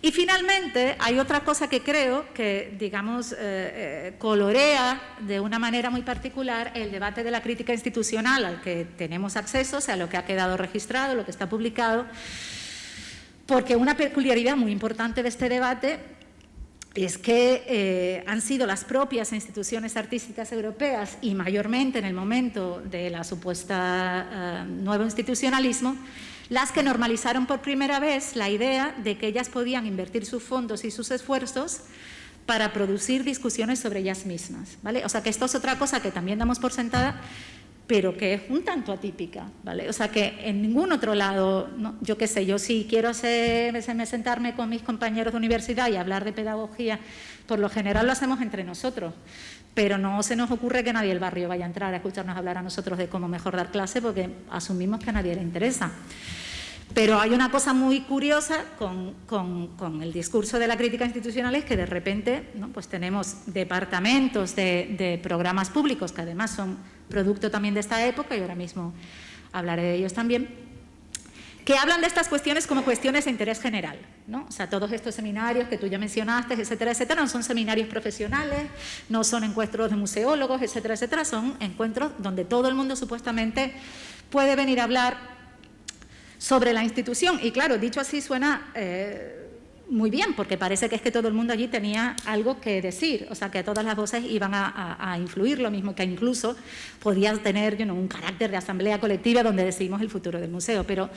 [SPEAKER 5] Y finalmente hay otra cosa que creo que, digamos, colorea de una manera muy particular el debate de la crítica institucional al que tenemos acceso, o sea, lo que ha quedado registrado, lo que está publicado, porque una peculiaridad muy importante de este debate es que han sido las propias instituciones artísticas europeas y mayormente en el momento de la supuesta nuevo institucionalismo las que normalizaron por primera vez la idea de que ellas podían invertir sus fondos y sus esfuerzos para producir discusiones sobre ellas mismas, ¿vale? O sea, que esto es otra cosa que también damos por sentada, pero que es un tanto atípica, ¿vale? O sea, que en ningún otro lado, ¿no? Yo qué sé, yo si quiero sentarme con mis compañeros de universidad y hablar de pedagogía, por lo general lo hacemos entre nosotros, pero no se nos ocurre que nadie del barrio vaya a entrar a escucharnos hablar a nosotros de cómo mejor dar clase, porque asumimos que a nadie le interesa. Pero hay una cosa muy curiosa con el discurso de la crítica institucional, es que de repente, ¿no?, pues tenemos departamentos de programas públicos que además son producto también de esta época, y ahora mismo hablaré de ellos también, que hablan de estas cuestiones como cuestiones de interés general, ¿no? O sea, todos estos seminarios que tú ya mencionaste, etcétera, etcétera, no son seminarios profesionales, no son encuentros de museólogos, etcétera, etcétera, son encuentros donde todo el mundo supuestamente puede venir a hablar sobre la institución. Y claro, dicho así suena muy bien, porque parece que es que todo el mundo allí tenía algo que decir, o sea, que todas las voces iban a influir, lo mismo que incluso podía tener un carácter de asamblea colectiva donde decidimos el futuro del museo. Pero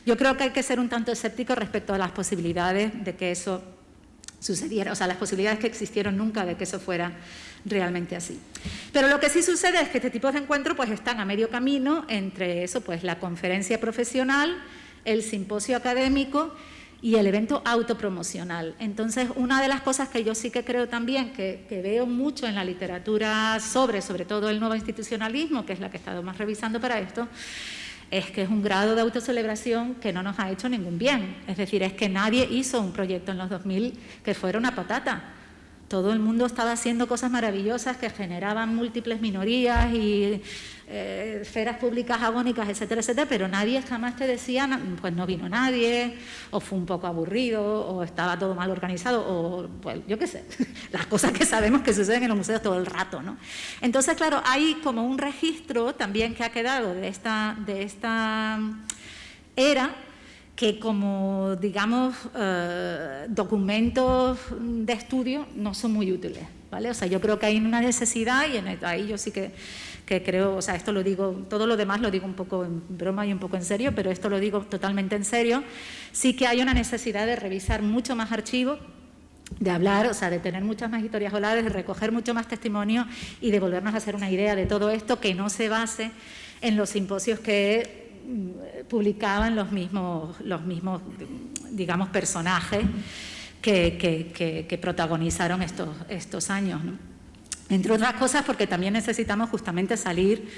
[SPEAKER 5] yo creo que hay que ser un tanto escéptico respecto a las posibilidades de que eso sucediera, o sea, las posibilidades que existieron nunca de que eso fuera realmente así. Pero lo que sí sucede es que este tipo de encuentros pues están a medio camino entre eso, pues la conferencia profesional, el simposio académico y el evento autopromocional. Entonces, una de las cosas que yo sí que creo también, que veo mucho en la literatura sobre todo el nuevo institucionalismo, que es la que he estado más revisando para esto, es que es un grado de autocelebración que no nos ha hecho ningún bien. Es decir, es que nadie hizo un proyecto en los 2000 que fuera una patata. Todo el mundo estaba haciendo cosas maravillosas que generaban múltiples minorías y esferas públicas agónicas, etcétera, etcétera, pero nadie jamás te decía, pues no vino nadie, o fue un poco aburrido, o estaba todo mal organizado, o pues yo qué sé, las cosas que sabemos que suceden en los museos todo el rato, ¿no? Entonces, claro, hay como un registro también que ha quedado de esta era, que como, digamos, documentos de estudio no son muy útiles, ¿vale? O sea, yo creo que hay una necesidad, y ahí yo sí que creo, o sea, esto lo digo, todo lo demás lo digo un poco en broma y un poco en serio, pero esto lo digo totalmente en serio, sí que hay una necesidad de revisar mucho más archivos, de hablar, o sea, de tener muchas más historias orales, de recoger mucho más testimonio y de volvernos a hacer una idea de todo esto que no se base en los simposios que publicaban los mismos digamos, personajes que protagonizaron estos años, ¿no? Entre otras cosas porque también necesitamos justamente salir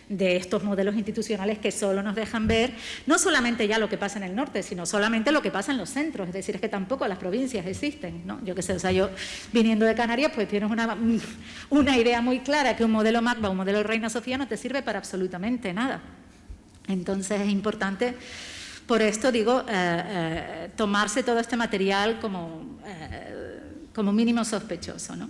[SPEAKER 5] de estos modelos institucionales que solo nos dejan ver no solamente ya lo que pasa en el norte, sino solamente lo que pasa en los centros. Es decir, es que tampoco las provincias existen, ¿no? Yo qué sé, o sea, yo viniendo de Canarias pues tienes una idea muy clara que un modelo MACBA o un modelo Reina Sofía no te sirve para absolutamente nada. Entonces es importante, por esto digo, tomarse todo este material como mínimo sospechoso, ¿no?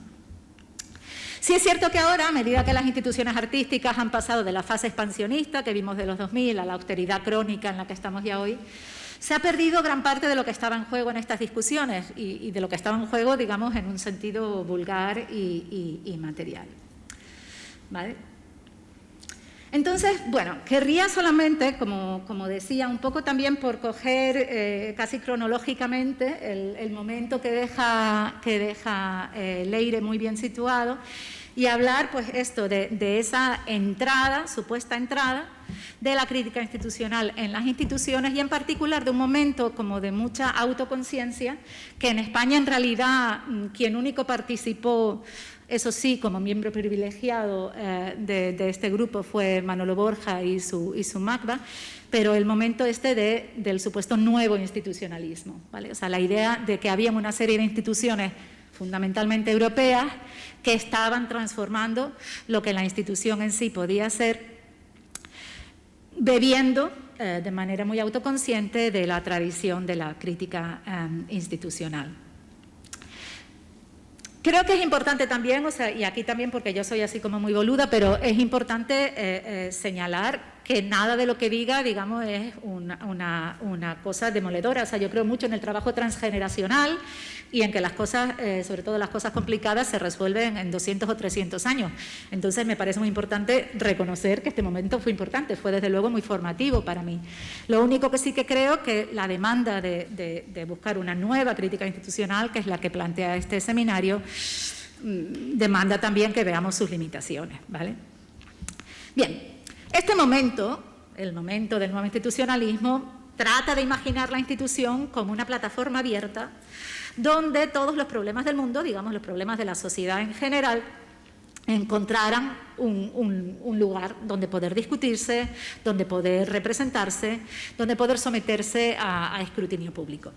[SPEAKER 5] Sí es cierto que ahora, a medida que las instituciones artísticas han pasado de la fase expansionista que vimos de los 2000 a la austeridad crónica en la que estamos ya hoy, se ha perdido gran parte de lo que estaba en juego en estas discusiones y de lo que estaba en juego, digamos, en un sentido vulgar y material, ¿vale? Entonces, bueno, querría solamente, como decía, un poco también por coger casi cronológicamente el momento que deja Leire muy bien situado y hablar, pues, esto de esa entrada, supuesta entrada, de la crítica institucional en las instituciones y en particular de un momento como de mucha autoconciencia, que en España en realidad quien único participó, eso sí, como miembro privilegiado de este grupo fue Manolo Borja y su MACBA, pero el momento del supuesto nuevo institucionalismo, ¿vale? O sea, la idea de que había una serie de instituciones fundamentalmente europeas que estaban transformando lo que la institución en sí podía ser, bebiendo de manera muy autoconsciente de la tradición de la crítica institucional. Creo que es importante también, o sea, y aquí también porque yo soy así como muy boluda, pero es importante señalar que nada de lo que diga, digamos, es una cosa demoledora. O sea, yo creo mucho en el trabajo transgeneracional y en que las cosas, sobre todo las cosas complicadas, se resuelven en 200 o 300 años. Entonces, me parece muy importante reconocer que este momento fue importante, fue desde luego muy formativo para mí. Lo único que sí que creo que la demanda de buscar una nueva crítica institucional, que es la que plantea este seminario, demanda también que veamos sus limitaciones, ¿vale? Bien. Este momento, el momento del nuevo institucionalismo, trata de imaginar la institución como una plataforma abierta donde todos los problemas del mundo, digamos los problemas de la sociedad en general, encontraran un lugar donde poder discutirse, donde poder representarse, donde poder someterse a escrutinio público.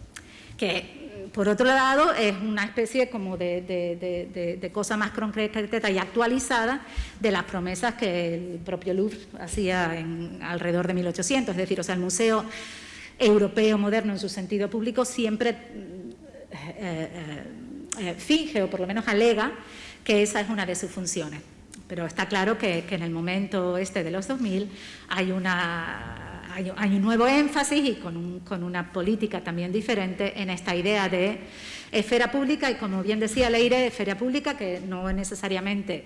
[SPEAKER 5] Que, por otro lado, es una especie como de cosa más concreta y actualizada de las promesas que el propio Louvre hacía alrededor de 1800. Es decir, o sea, el Museo Europeo Moderno en su sentido público siempre finge, o por lo menos alega, que esa es una de sus funciones. Pero está claro que en el momento de los 2000 hay un nuevo énfasis y con una política también diferente en esta idea de esfera pública y, como bien decía Leire, esfera pública que no necesariamente,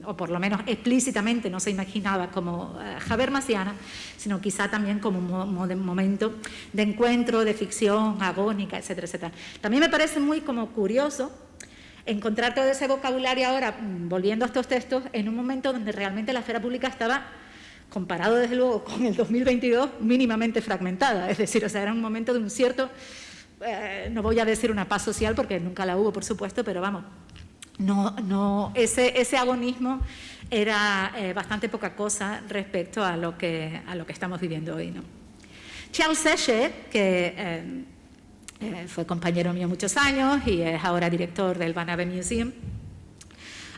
[SPEAKER 5] o por lo menos explícitamente, no se imaginaba como habermasiana, sino quizá también como un momento de encuentro, de ficción agónica, etcétera, etcétera. También me parece muy como curioso encontrar todo ese vocabulario ahora, volviendo a estos textos, en un momento donde realmente la esfera pública estaba, comparado desde luego con el 2022, mínimamente fragmentada. Es decir, o sea, era un momento de un cierto, no voy a decir una paz social porque nunca la hubo, por supuesto, pero vamos, ese agonismo era bastante poca cosa respecto a lo que estamos viviendo hoy, ¿no? Charles Séché, que fue compañero mío muchos años y es ahora director del Van Abbe Museum,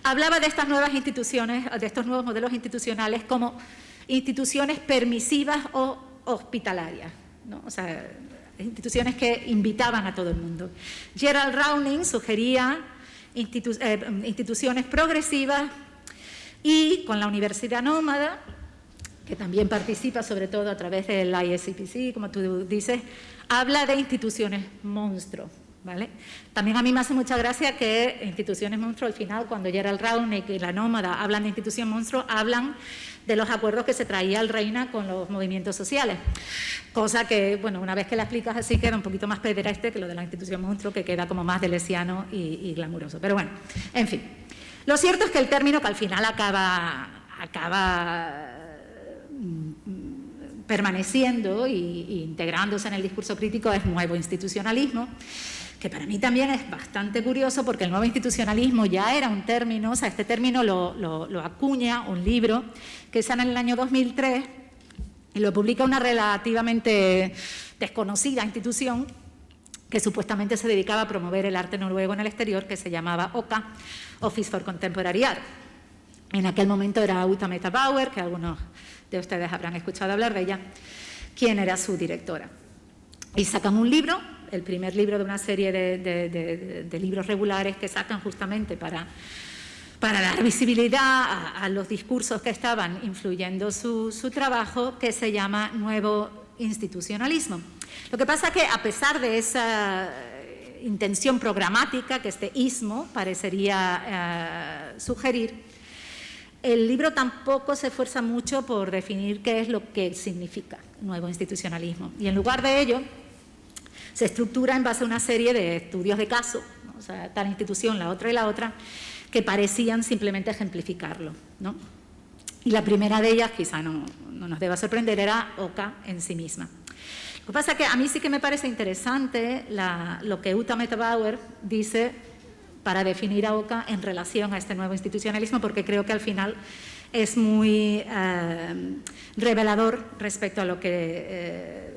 [SPEAKER 5] hablaba de estas nuevas instituciones, de estos nuevos modelos institucionales como instituciones permisivas o hospitalarias, ¿no? O sea, instituciones que invitaban a todo el mundo. Gerald Rowling sugería instituciones progresivas y con la Universidad Nómada, que también participa sobre todo a través del ISCPC, como tú dices, habla de instituciones monstruo, ¿vale? También a mí me hace mucha gracia que instituciones monstruo, al final, cuando Gerald Rowling y la Nómada hablan de institución monstruo, hablan de los acuerdos que se traía el Reina con los movimientos sociales. Cosa que, bueno, una vez que la explicas así queda un poquito más pederasta que lo de la institución monstruo, que queda como más delesiano y glamuroso. Pero bueno, en fin. Lo cierto es que el término que al final acaba permaneciendo e integrándose en el discurso crítico es nuevo institucionalismo, que para mí también es bastante curioso porque el nuevo institucionalismo ya era un término, o sea, este término lo acuña un libro que sale en el año 2003 y lo publica una relativamente desconocida institución que supuestamente se dedicaba a promover el arte noruego en el exterior, que se llamaba OCA, Office for Contemporary Art. En aquel momento era Uta Meta-Bauer, que algunos de ustedes habrán escuchado hablar de ella, quien era su directora. Y sacan un libro, el primer libro de una serie de libros regulares que sacan justamente para dar visibilidad a los discursos que estaban influyendo su trabajo, que se llama Nuevo Institucionalismo. Lo que pasa es que, a pesar de esa intención programática que este ismo parecería sugerir, el libro tampoco se esfuerza mucho por definir qué es lo que significa nuevo institucionalismo. Y en lugar de ello, se estructura en base a una serie de estudios de caso, ¿no? O sea, tal institución, la otra, que parecían simplemente ejemplificarlo, ¿no? Y la primera de ellas, quizá no nos deba sorprender, era OCA en sí misma. Lo que pasa es que a mí sí que me parece interesante lo que Uta Meta-Bauer dice para definir a OCA en relación a este nuevo institucionalismo, porque creo que al final es muy revelador respecto a lo que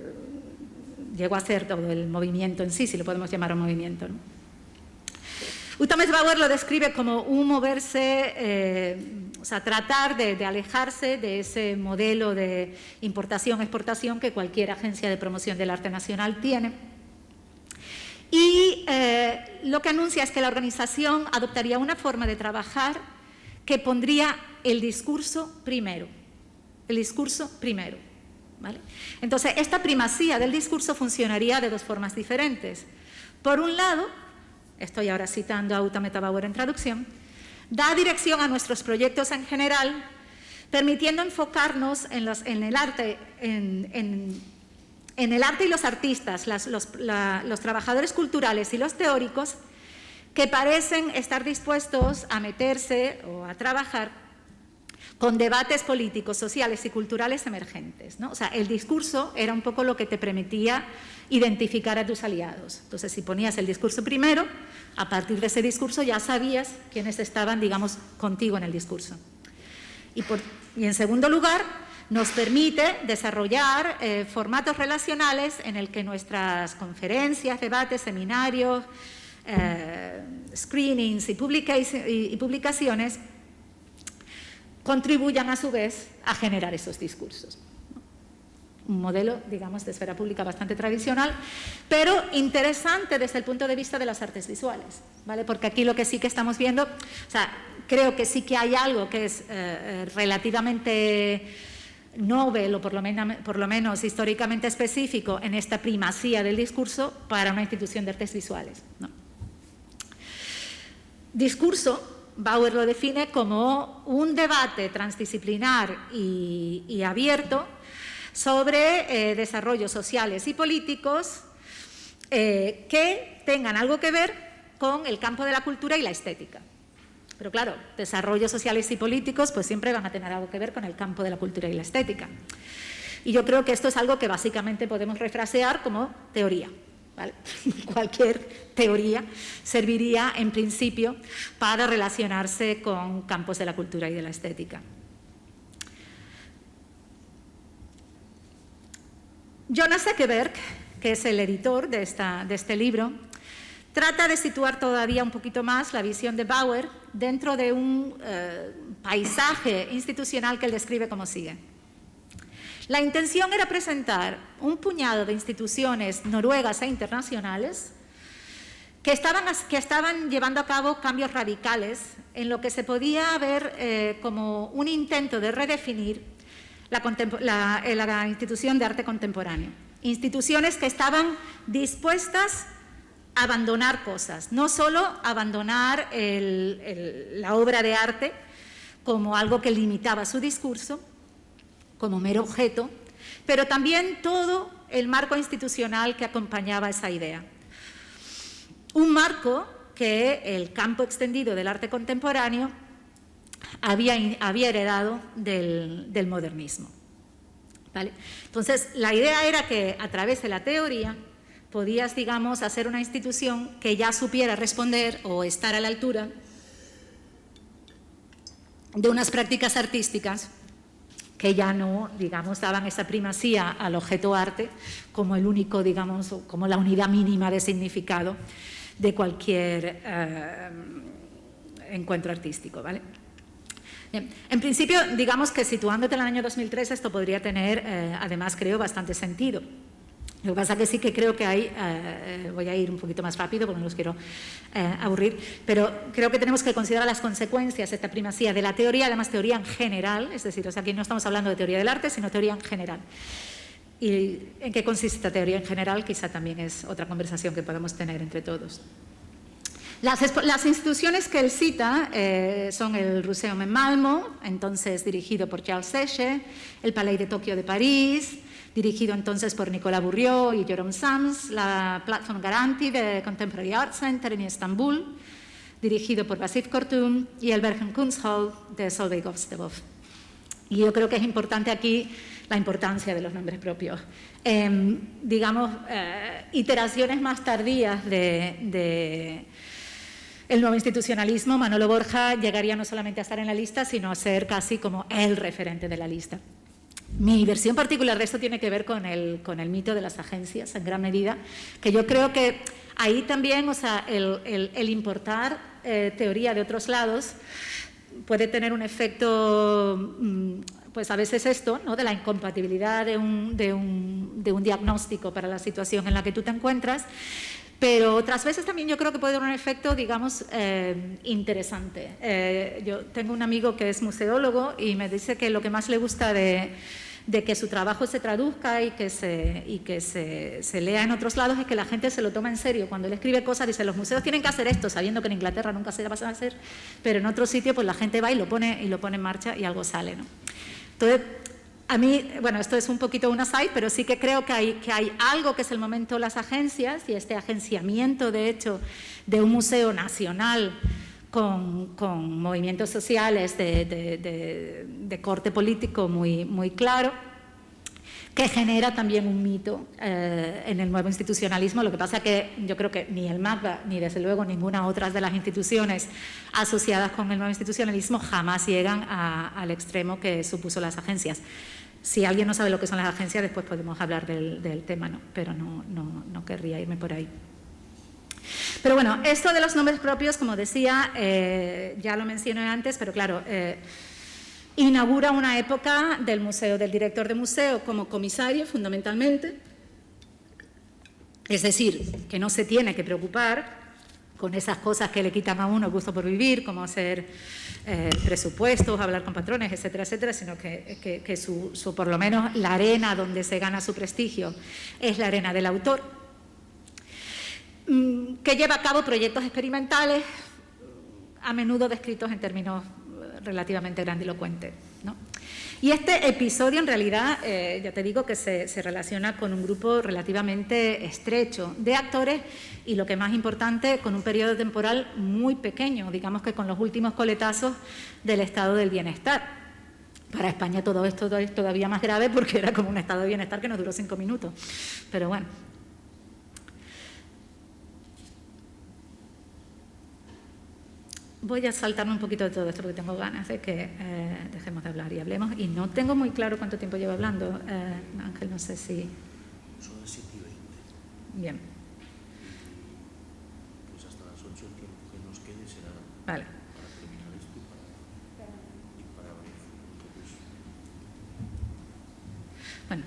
[SPEAKER 5] llegó a ser todo el movimiento en sí, si lo podemos llamar un movimiento, ¿no? Uta Meta-Bauer lo describe como un moverse sea, tratar de alejarse de ese modelo de importación-exportación que cualquier agencia de promoción del arte nacional tiene. Y lo que anuncia es que la organización adoptaría una forma de trabajar que pondría el discurso primero. El discurso primero. ¿Vale? Entonces, esta primacía del discurso funcionaría de dos formas diferentes. Por un lado, estoy ahora citando a Uta Meta-Bauer en traducción, da dirección a nuestros proyectos en general, permitiendo enfocarnos en el arte y los artistas, los trabajadores culturales y los teóricos, que parecen estar dispuestos a meterse o a trabajar con debates políticos, sociales y culturales emergentes, ¿no? O sea, el discurso era un poco lo que te permitía identificar a tus aliados. Entonces, si ponías el discurso primero, a partir de ese discurso ya sabías quiénes estaban, digamos, contigo en el discurso. Y en segundo lugar, nos permite desarrollar formatos relacionales en el que nuestras conferencias, debates, seminarios, screenings y publicaciones contribuyan a su vez a generar esos discursos. Un modelo, digamos, de esfera pública bastante tradicional, pero interesante desde el punto de vista de las artes visuales, ¿vale? Porque aquí lo que sí que estamos viendo, o sea, creo que sí que hay algo que es relativamente novel o por lo menos históricamente específico en esta primacía del discurso para una institución de artes visuales, ¿no? Discurso, Bauer lo define como un debate transdisciplinar y abierto sobre desarrollos sociales y políticos que tengan algo que ver con el campo de la cultura y la estética. Pero claro, desarrollos sociales y políticos pues siempre van a tener algo que ver con el campo de la cultura y la estética. Y yo creo que esto es algo que básicamente podemos refrasear como teoría. ¿Vale? Cualquier teoría serviría en principio para relacionarse con campos de la cultura y de la estética. Jonas Ekeberg, que es el editor de este libro, trata de situar todavía un poquito más la visión de Bauer dentro de un paisaje institucional que él describe como sigue. La intención era presentar un puñado de instituciones noruegas e internacionales que estaban llevando a cabo cambios radicales en lo que se podía ver como un intento de redefinir la institución de arte contemporáneo. Instituciones que estaban dispuestas a abandonar cosas, no solo abandonar la obra de arte como algo que limitaba su discurso, como mero objeto, pero también todo el marco institucional que acompañaba esa idea. Un marco que el campo extendido del arte contemporáneo había heredado del modernismo. ¿Vale? Entonces, la idea era que a través de la teoría podías, digamos, hacer una institución que ya supiera responder o estar a la altura de unas prácticas artísticas que ya no, digamos, daban esa primacía al objeto arte como el único, digamos, como la unidad mínima de significado de cualquier encuentro artístico, ¿vale? Bien. En principio, digamos que situándote en el año 2003 esto podría tener, además, creo, bastante sentido. Lo que pasa es que sí que creo que hay, voy a ir un poquito más rápido porque no los quiero aburrir, pero creo que tenemos que considerar las consecuencias de esta primacía de la teoría, además teoría en general, es decir, o sea, aquí no estamos hablando de teoría del arte, sino teoría en general. ¿Y en qué consiste esta teoría en general? Quizá también es otra conversación que podemos tener entre todos. Las instituciones que él cita son el Museum en Malmö, entonces dirigido por Charles Sechet, el Palais de Tokio de París, dirigido entonces por Nicolas Bourriaud y Jérôme Sams, la Platform Garanti de Contemporary Art Center en Estambul, dirigido por Vasif Kortum, y el Bergen Kunsthal de Solveig Ovstebov. Y yo creo que es importante aquí la importancia de los nombres propios. Digamos, iteraciones más tardías de el nuevo institucionalismo, Manolo Borja llegaría no solamente a estar en la lista, sino a ser casi como el referente de la lista. Mi versión particular de esto tiene que ver con el mito de las agencias, en gran medida, que yo creo que ahí también, o sea, el importar teoría de otros lados puede tener un efecto, pues a veces esto, ¿no?, de la incompatibilidad de un diagnóstico para la situación en la que tú te encuentras, pero otras veces también yo creo que puede tener un efecto, digamos, interesante. Yo tengo un amigo que es museólogo y me dice que lo que más le gusta de que su trabajo se traduzca y que se lea en otros lados es que la gente se lo toma en serio. Cuando él escribe cosas, dice, los museos tienen que hacer esto, sabiendo que en Inglaterra nunca se va a hacer, pero en otro sitio pues la gente va y lo pone en marcha y algo sale, ¿no? Entonces, a mí, bueno, esto es un poquito un aside, pero sí que creo que hay algo que es el momento de las agencias y este agenciamiento, de hecho, de un museo nacional con movimientos sociales de corte político muy claro, que genera también un mito en el nuevo institucionalismo. Lo que pasa es que yo creo que ni el MACBA ni desde luego ninguna otra de las instituciones asociadas con el nuevo institucionalismo jamás llegan al extremo que supuso las agencias. Si alguien no sabe lo que son las agencias, después podemos hablar del tema, ¿no? Pero no querría irme por ahí. Pero bueno, esto de los nombres propios, como decía, ya lo mencioné antes, pero claro, inaugura una época del museo, del director de museo como comisario, fundamentalmente. Es decir, que no se tiene que preocupar con esas cosas que le quitan a uno el gusto por vivir, como hacer presupuestos, hablar con patrones, etcétera, etcétera, sino que por lo menos la arena donde se gana su prestigio es la arena del autor, que lleva a cabo proyectos experimentales, a menudo descritos en términos relativamente grandilocuentes, ¿no? Y este episodio, en realidad, ya te digo que se relaciona con un grupo relativamente estrecho de actores y, lo que es más importante, con un periodo temporal muy pequeño, digamos que con los últimos coletazos del estado del bienestar. Para España todo esto es todavía más grave porque era como un estado de bienestar que nos duró 5 minutos. Pero bueno. Voy a saltarme un poquito de todo esto porque tengo ganas de que dejemos de hablar y hablemos. Y no tengo muy claro cuánto tiempo llevo hablando. Ángel, no sé si...
[SPEAKER 1] Son las 7:20.
[SPEAKER 5] Bien.
[SPEAKER 1] Pues hasta las 8 el tiempo que nos quede será
[SPEAKER 5] Vale.
[SPEAKER 1] para terminar esto y para abrir.
[SPEAKER 5] Bueno,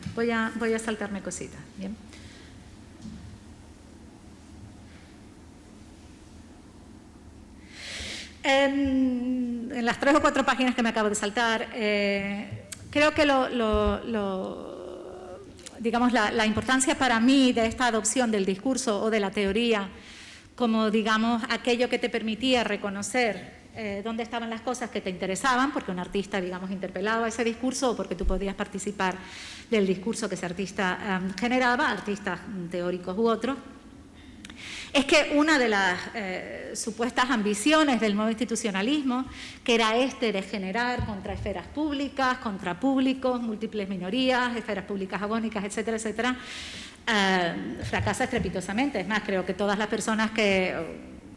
[SPEAKER 5] voy a saltarme cositas. Bien. En las 3 o 4 páginas que me acabo de saltar, creo que digamos, la importancia para mí de esta adopción del discurso o de la teoría como, digamos, aquello que te permitía reconocer dónde estaban las cosas que te interesaban, porque un artista, digamos, interpelaba ese discurso o porque tú podías participar del discurso que ese artista generaba, artistas teóricos u otros. Es que una de las supuestas ambiciones del nuevo institucionalismo, que era de generar contra esferas públicas, contra públicos, múltiples minorías, esferas públicas agónicas, etcétera, etcétera, fracasa estrepitosamente. Es más, creo que todas las personas que,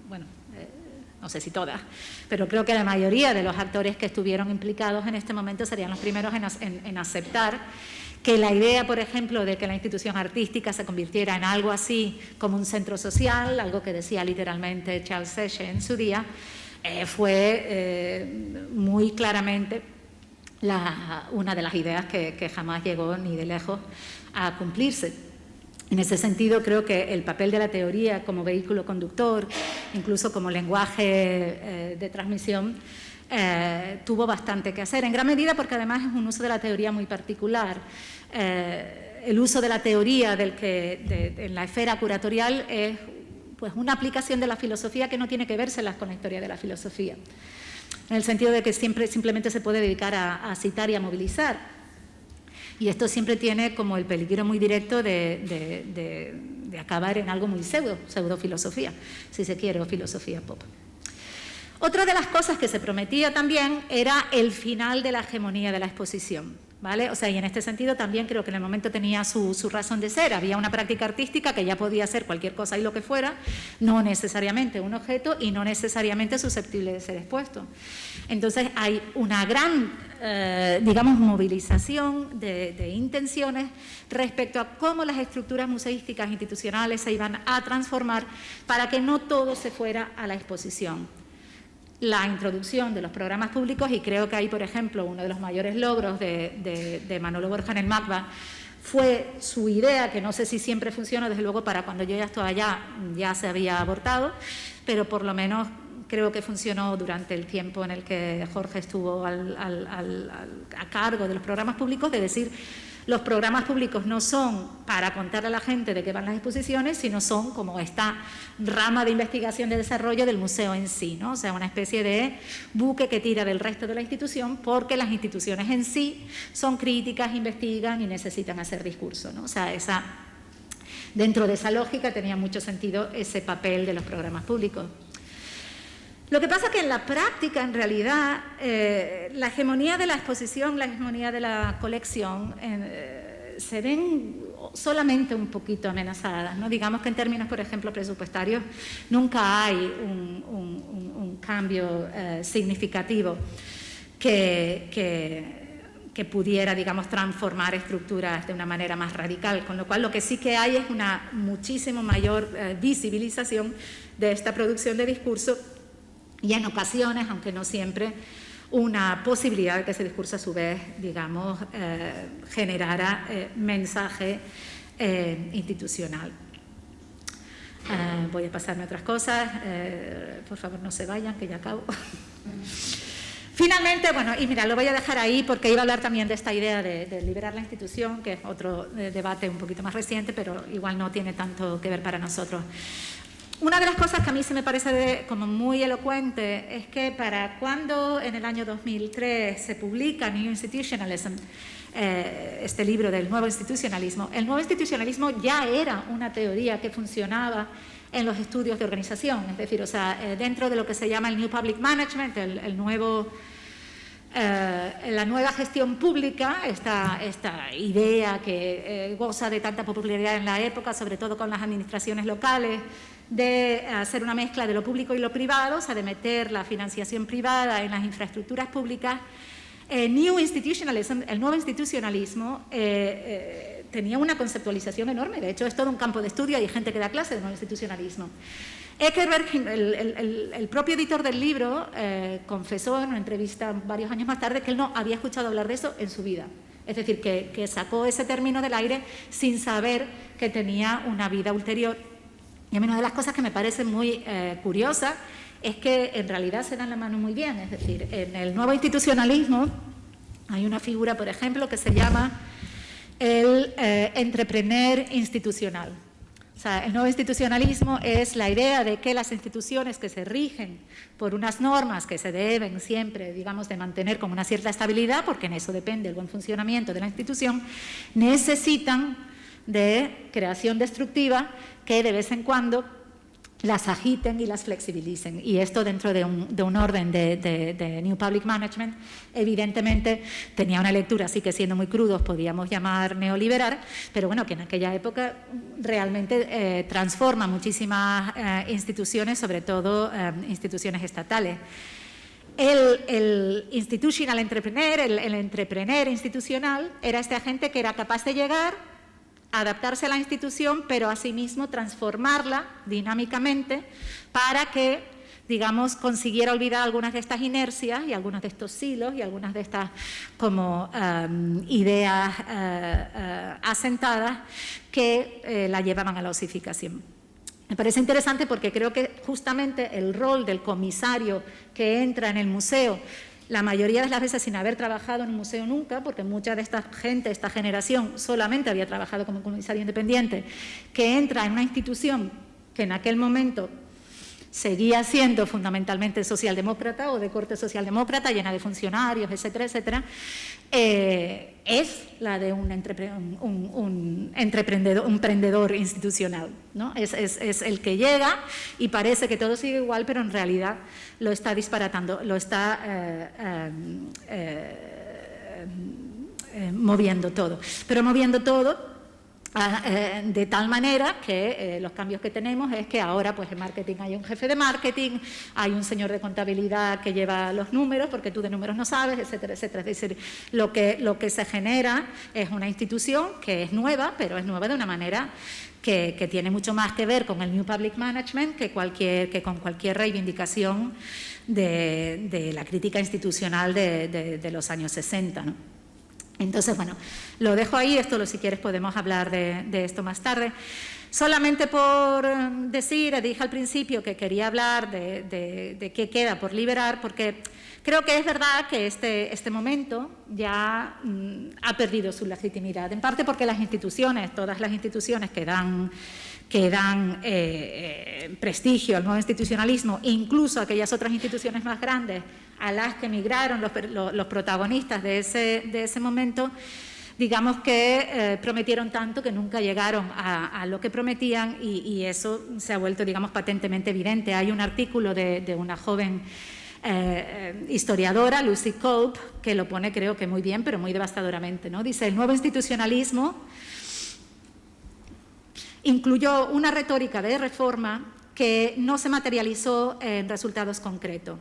[SPEAKER 5] bueno, no sé si todas, pero creo que la mayoría de los actores que estuvieron implicados en este momento serían los primeros en aceptar que la idea, por ejemplo, de que la institución artística se convirtiera en algo así como un centro social, algo que decía literalmente Charles Sessions en su día, fue muy claramente una de las ideas que jamás llegó ni de lejos a cumplirse. En ese sentido, creo que el papel de la teoría como vehículo conductor, incluso como lenguaje de transmisión, tuvo bastante que hacer, en gran medida porque además es un uso de la teoría muy particular. El uso de la teoría en la esfera curatorial es, pues, una aplicación de la filosofía que no tiene que vérselas con la historia de la filosofía, en el sentido de que simplemente se puede dedicar a citar y a movilizar. Y esto siempre tiene como el peligro muy directo de acabar en algo muy pseudo-filosofía, si se quiere, o filosofía pop. Otra de las cosas que se prometía también era el final de la hegemonía de la exposición, ¿vale? O sea, y en este sentido también creo que en el momento tenía su razón de ser. Había una práctica artística que ya podía ser cualquier cosa y lo que fuera, no necesariamente un objeto y no necesariamente susceptible de ser expuesto. Entonces hay una gran, digamos, movilización de intenciones respecto a cómo las estructuras museísticas institucionales se iban a transformar para que no todo se fuera a la exposición. la introducción de los programas públicos, y creo que ahí, por ejemplo, uno de los mayores logros de Manolo Borja en el MACBA fue su idea, que no sé si siempre funcionó, desde luego para cuando yo ya estaba allá ya se había abortado, pero por lo menos creo que funcionó durante el tiempo en el que Jorge estuvo a cargo de los programas públicos, de decir, los programas públicos no son para contarle a la gente de qué van las exposiciones, sino son como esta rama de investigación de desarrollo del museo en sí, ¿no? O sea, una especie de buque que tira del resto de la institución, porque las instituciones en sí son críticas, investigan y necesitan hacer discurso, ¿no? O sea, dentro de esa lógica tenía mucho sentido ese papel de los programas públicos. Lo que pasa es que en la práctica, en realidad, la hegemonía de la exposición, la hegemonía de la colección, se ven solamente un poquito amenazadas, ¿no? Digamos que en términos, por ejemplo, presupuestarios, nunca hay un cambio significativo que pudiera, digamos, transformar estructuras de una manera más radical, con lo cual lo que sí que hay es una muchísimo mayor visibilización de esta producción de discurso, y en ocasiones, aunque no siempre, una posibilidad de que ese discurso a su vez, digamos, generara mensaje institucional. Voy a pasarme a otras cosas, por favor no se vayan, que ya acabo. Finalmente, bueno, y mira, lo voy a dejar ahí porque iba a hablar también de esta idea de liberar la institución, que es otro debate un poquito más reciente, pero igual no tiene tanto que ver para nosotros. Una de las cosas que a mí se me parece como muy elocuente es que para cuando en el año 2003 se publica New Institutionalism, este libro del nuevo institucionalismo, el nuevo institucionalismo ya era una teoría que funcionaba en los estudios de organización, es decir, o sea, dentro de lo que se llama el New Public Management, la nueva gestión pública, esta idea que goza de tanta popularidad en la época, sobre todo con las administraciones locales, de hacer una mezcla de lo público y lo privado, o sea, de meter la financiación privada en las infraestructuras públicas. New Institutionalism, el nuevo institucionalismo, tenía una conceptualización enorme. De hecho, es todo un campo de estudio, hay gente que da clase de nuevo institucionalismo. Eckerberg, el propio editor del libro, confesó en una entrevista varios años más tarde que él no había escuchado hablar de eso en su vida. Es decir, que sacó ese término del aire sin saber que tenía una vida ulterior. Y a mí una de las cosas que me parece muy curiosa es que en realidad se dan la mano muy bien. Es decir, en el nuevo institucionalismo hay una figura, por ejemplo, que se llama el entrepreneur institucional. O sea, el nuevo institucionalismo es la idea de que las instituciones que se rigen por unas normas que se deben siempre, digamos, de mantener como una cierta estabilidad, porque en eso depende el buen funcionamiento de la institución, necesitan de creación destructiva que de vez en cuando las agiten y las flexibilicen. Y esto dentro de un orden de New Public Management, evidentemente tenía una lectura, así que siendo muy crudos podíamos llamar neoliberal, pero bueno, que en aquella época realmente transforma muchísimas instituciones, sobre todo instituciones estatales. El institutional entrepreneur, el entrepreneur institucional, era este agente que era capaz de llegar, adaptarse a la institución, pero asimismo transformarla dinámicamente para que, digamos, consiguiera olvidar algunas de estas inercias y algunos de estos silos y algunas de estas como ideas asentadas que la llevaban a la osificación. Me parece interesante porque creo que justamente el rol del comisario que entra en el museo, la mayoría de las veces sin haber trabajado en un museo nunca, porque mucha de esta gente, esta generación, solamente había trabajado como comisario independiente, que entra en una institución que en aquel momento seguía siendo fundamentalmente socialdemócrata o de corte socialdemócrata, llena de funcionarios, etcétera, etcétera, es la de un emprendedor institucional, ¿no? Es el que llega y parece que todo sigue igual, pero en realidad lo está disparatando, lo está moviendo todo. Pero moviendo todo De tal manera que los cambios que tenemos es que ahora pues en marketing hay un jefe de marketing, hay un señor de contabilidad que lleva los números, porque tú de números no sabes, etcétera, etcétera. Es decir, lo que se genera es una institución que es nueva, pero es nueva de una manera que tiene mucho más que ver con el New Public Management que con cualquier reivindicación de la crítica institucional de los años 60, ¿no? Entonces, bueno, lo dejo ahí, si quieres podemos hablar de esto más tarde. Solamente por decir, dije al principio que quería hablar de qué queda por liberar, porque creo que es verdad que este momento ya ha perdido su legitimidad, en parte porque las instituciones, todas las instituciones que dan prestigio al nuevo institucionalismo, incluso aquellas otras instituciones más grandes a las que emigraron los protagonistas de ese momento, digamos que prometieron tanto que nunca llegaron a lo que prometían y eso se ha vuelto, digamos, patentemente evidente. Hay un artículo de una joven historiadora, Lucy Cope, que lo pone creo que muy bien, pero muy devastadoramente, ¿no? Dice, el nuevo institucionalismo incluyó una retórica de reforma que no se materializó en resultados concretos.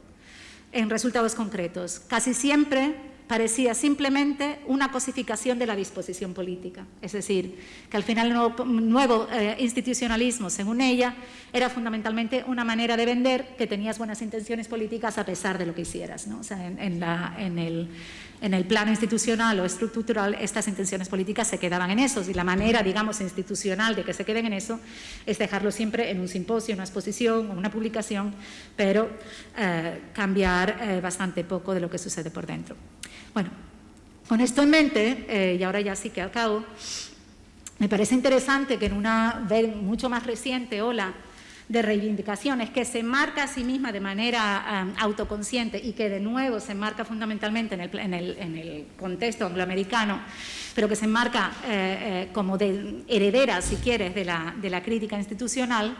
[SPEAKER 5] Casi siempre parecía simplemente una cosificación de la disposición política. Es decir, que al final el nuevo institucionalismo, según ella, era fundamentalmente una manera de vender que tenías buenas intenciones políticas a pesar de lo que hicieras, ¿no? O sea, en el plano institucional o estructural, estas intenciones políticas se quedaban en eso, y la manera, digamos, institucional de que se queden en eso es dejarlo siempre en un simposio, una exposición o una publicación, pero cambiar bastante poco de lo que sucede por dentro. Bueno, con esto en mente, y ahora ya sí que acabo, me parece interesante que en una mucho más reciente ola de reivindicaciones que se marca a sí misma de manera autoconsciente y que de nuevo se marca fundamentalmente en el contexto angloamericano, pero que se marca como de heredera, si quieres, de la crítica institucional,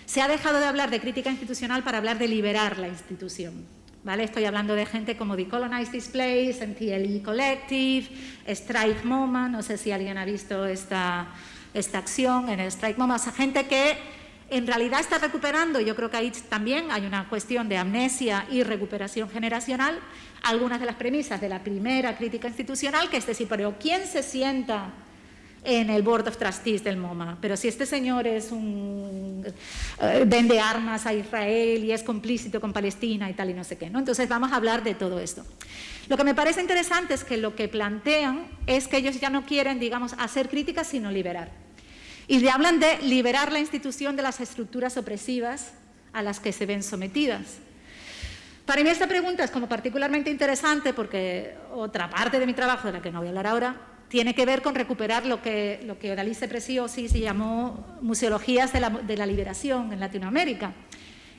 [SPEAKER 5] se ha dejado de hablar de crítica institucional para hablar de liberar la institución. ¿Vale? Estoy hablando de gente como Decolonize This Place, NTLE Collective, Strike MoMA, no sé si alguien ha visto esta acción en el Strike MoMA, o sea, gente que en realidad está recuperando, yo creo que ahí también hay una cuestión de amnesia y recuperación generacional, algunas de las premisas de la primera crítica institucional, que es decir, pero ¿quién se sienta en el Board of Trustees del MoMA? Pero si este señor es vende armas a Israel y es complícito con Palestina y tal y no sé qué, ¿no? Entonces vamos a hablar de todo esto. Lo que me parece interesante es que lo que plantean es que ellos ya no quieren, digamos, hacer críticas, sino liberar. Y le hablan de liberar la institución de las estructuras opresivas a las que se ven sometidas. Para mí esta pregunta es como particularmente interesante porque otra parte de mi trabajo, de la que no voy a hablar ahora, tiene que ver con recuperar lo que Odalise Preziosi se llamó museologías de la liberación en Latinoamérica,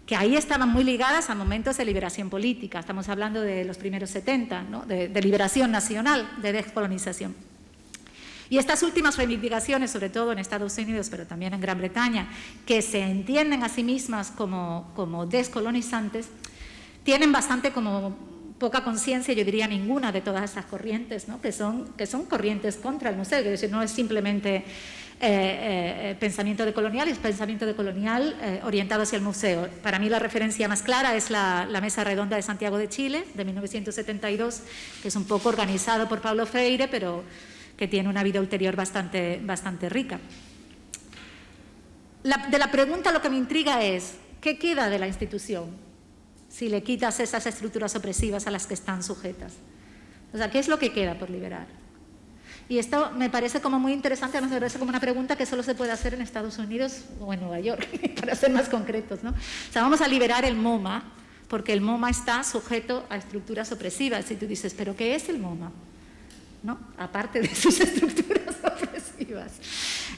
[SPEAKER 5] que ahí estaban muy ligadas a momentos de liberación política. Estamos hablando de los primeros 70, ¿no? de liberación nacional, de descolonización. Y estas últimas reivindicaciones, sobre todo en Estados Unidos, pero también en Gran Bretaña, que se entienden a sí mismas como descolonizantes, tienen bastante como poca conciencia, yo diría ninguna, de todas estas corrientes, ¿no? que son corrientes contra el museo, es decir, no es simplemente pensamiento decolonial, es pensamiento decolonial orientado hacia el museo. Para mí la referencia más clara es la Mesa Redonda de Santiago de Chile, de 1972, que es un poco organizado por Paulo Freire, pero que tiene una vida ulterior bastante rica. De la pregunta lo que me intriga es, ¿qué queda de la institución si le quitas esas estructuras opresivas a las que están sujetas? O sea, ¿qué es lo que queda por liberar? Y esto me parece como muy interesante, además me parece como una pregunta que solo se puede hacer en Estados Unidos o en Nueva York, para ser más concretos, ¿no? O sea, vamos a liberar el MoMA, porque el MoMA está sujeto a estructuras opresivas. Y tú dices, ¿pero qué es el MoMA? ¿No? Aparte de sus estructuras opresivas.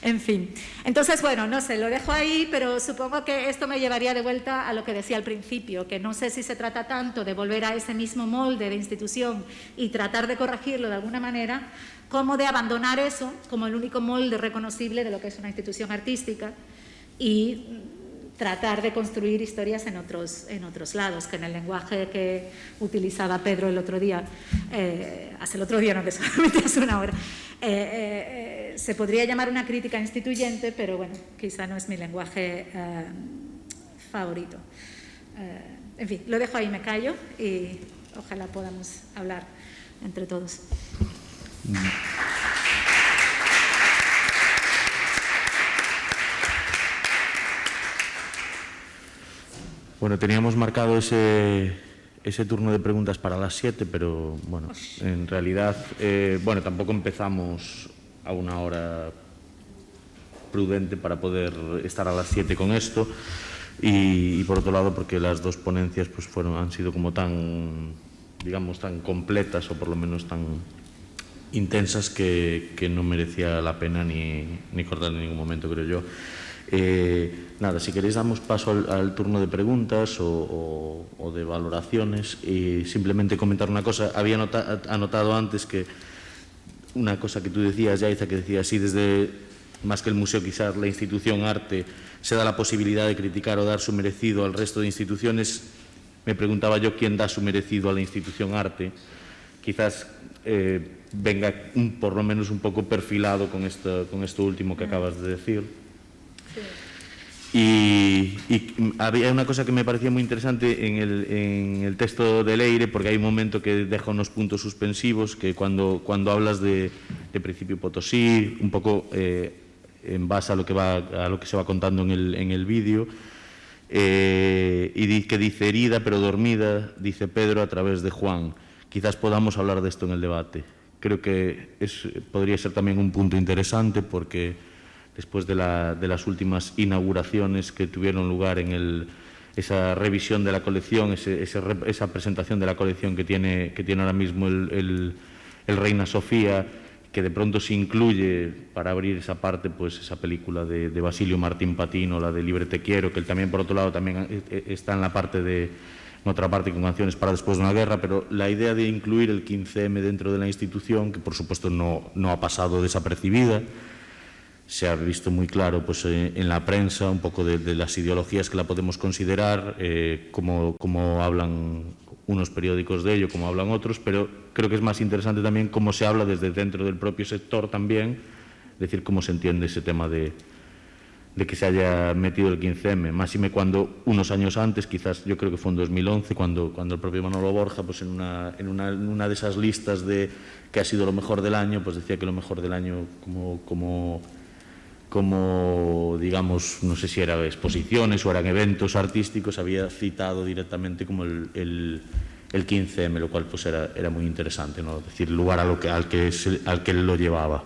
[SPEAKER 5] En fin. Entonces, bueno, no sé, lo dejo ahí, pero supongo que esto me llevaría de vuelta a lo que decía al principio, que no sé si se trata tanto de volver a ese mismo molde de institución y tratar de corregirlo de alguna manera, como de abandonar eso como el único molde reconocible de lo que es una institución artística y tratar de construir historias en otros lados, que en el lenguaje que utilizaba Pedro el otro día, no, que solamente hace una hora, se podría llamar una crítica instituyente, pero bueno, quizá no es mi lenguaje favorito. En fin, lo dejo ahí, me callo y ojalá podamos hablar entre todos.
[SPEAKER 1] Bueno, teníamos marcado ese turno de preguntas para las 7, pero bueno, en realidad, bueno, tampoco empezamos a una hora prudente para poder estar a las 7 con esto y por otro lado porque las dos ponencias pues han sido como tan, digamos, tan completas o por lo menos tan intensas que no merecía la pena ni cortar en ningún momento, creo yo. Nada, si queréis damos paso al turno de preguntas o de valoraciones y simplemente comentar una cosa. Había anotado antes que una cosa que tú decías, Yaiza, que decías, sí, desde más que el museo, quizás la institución arte se da la posibilidad de criticar o dar su merecido al resto de instituciones. Me preguntaba yo quién da su merecido a la institución arte. Quizás venga por lo menos un poco perfilado con esto último que acabas de decir. Y había una cosa que me parecía muy interesante en el texto de Leire, porque hay un momento que deja unos puntos suspensivos, que cuando hablas de Principio Potosí, un poco en base a lo que se va contando en el vídeo, y que dice herida pero dormida, dice Pedro a través de Juan. Quizás podamos hablar de esto en el debate. Creo que podría ser también un punto interesante porque después de las últimas inauguraciones que tuvieron lugar en esa revisión de la colección, esa presentación de la colección que tiene ahora mismo el Reina Sofía, que de pronto se incluye para abrir esa parte, pues esa película de Basilio Martín Patino, la de Libre te quiero, que él también por otro lado también está en otra parte con canciones para después de una guerra, pero la idea de incluir el 15M dentro de la institución, que por supuesto no ha pasado desapercibida, se ha visto muy claro pues, en la prensa un poco de las ideologías que la podemos considerar, cómo hablan unos periódicos de ello, cómo hablan otros, pero creo que es más interesante también cómo se habla desde dentro del propio sector también, es decir, cómo se entiende ese tema de que se haya metido el 15M, máxime cuando unos años antes, quizás yo creo que fue en 2011, cuando el propio Manolo Borja pues en una de esas listas de que ha sido lo mejor del año, pues decía que lo mejor del año como digamos, no sé si eran exposiciones o eran eventos artísticos, había citado directamente como el 15M, lo cual pues era muy interesante, ¿no? Es decir, lugar al que lo llevaba.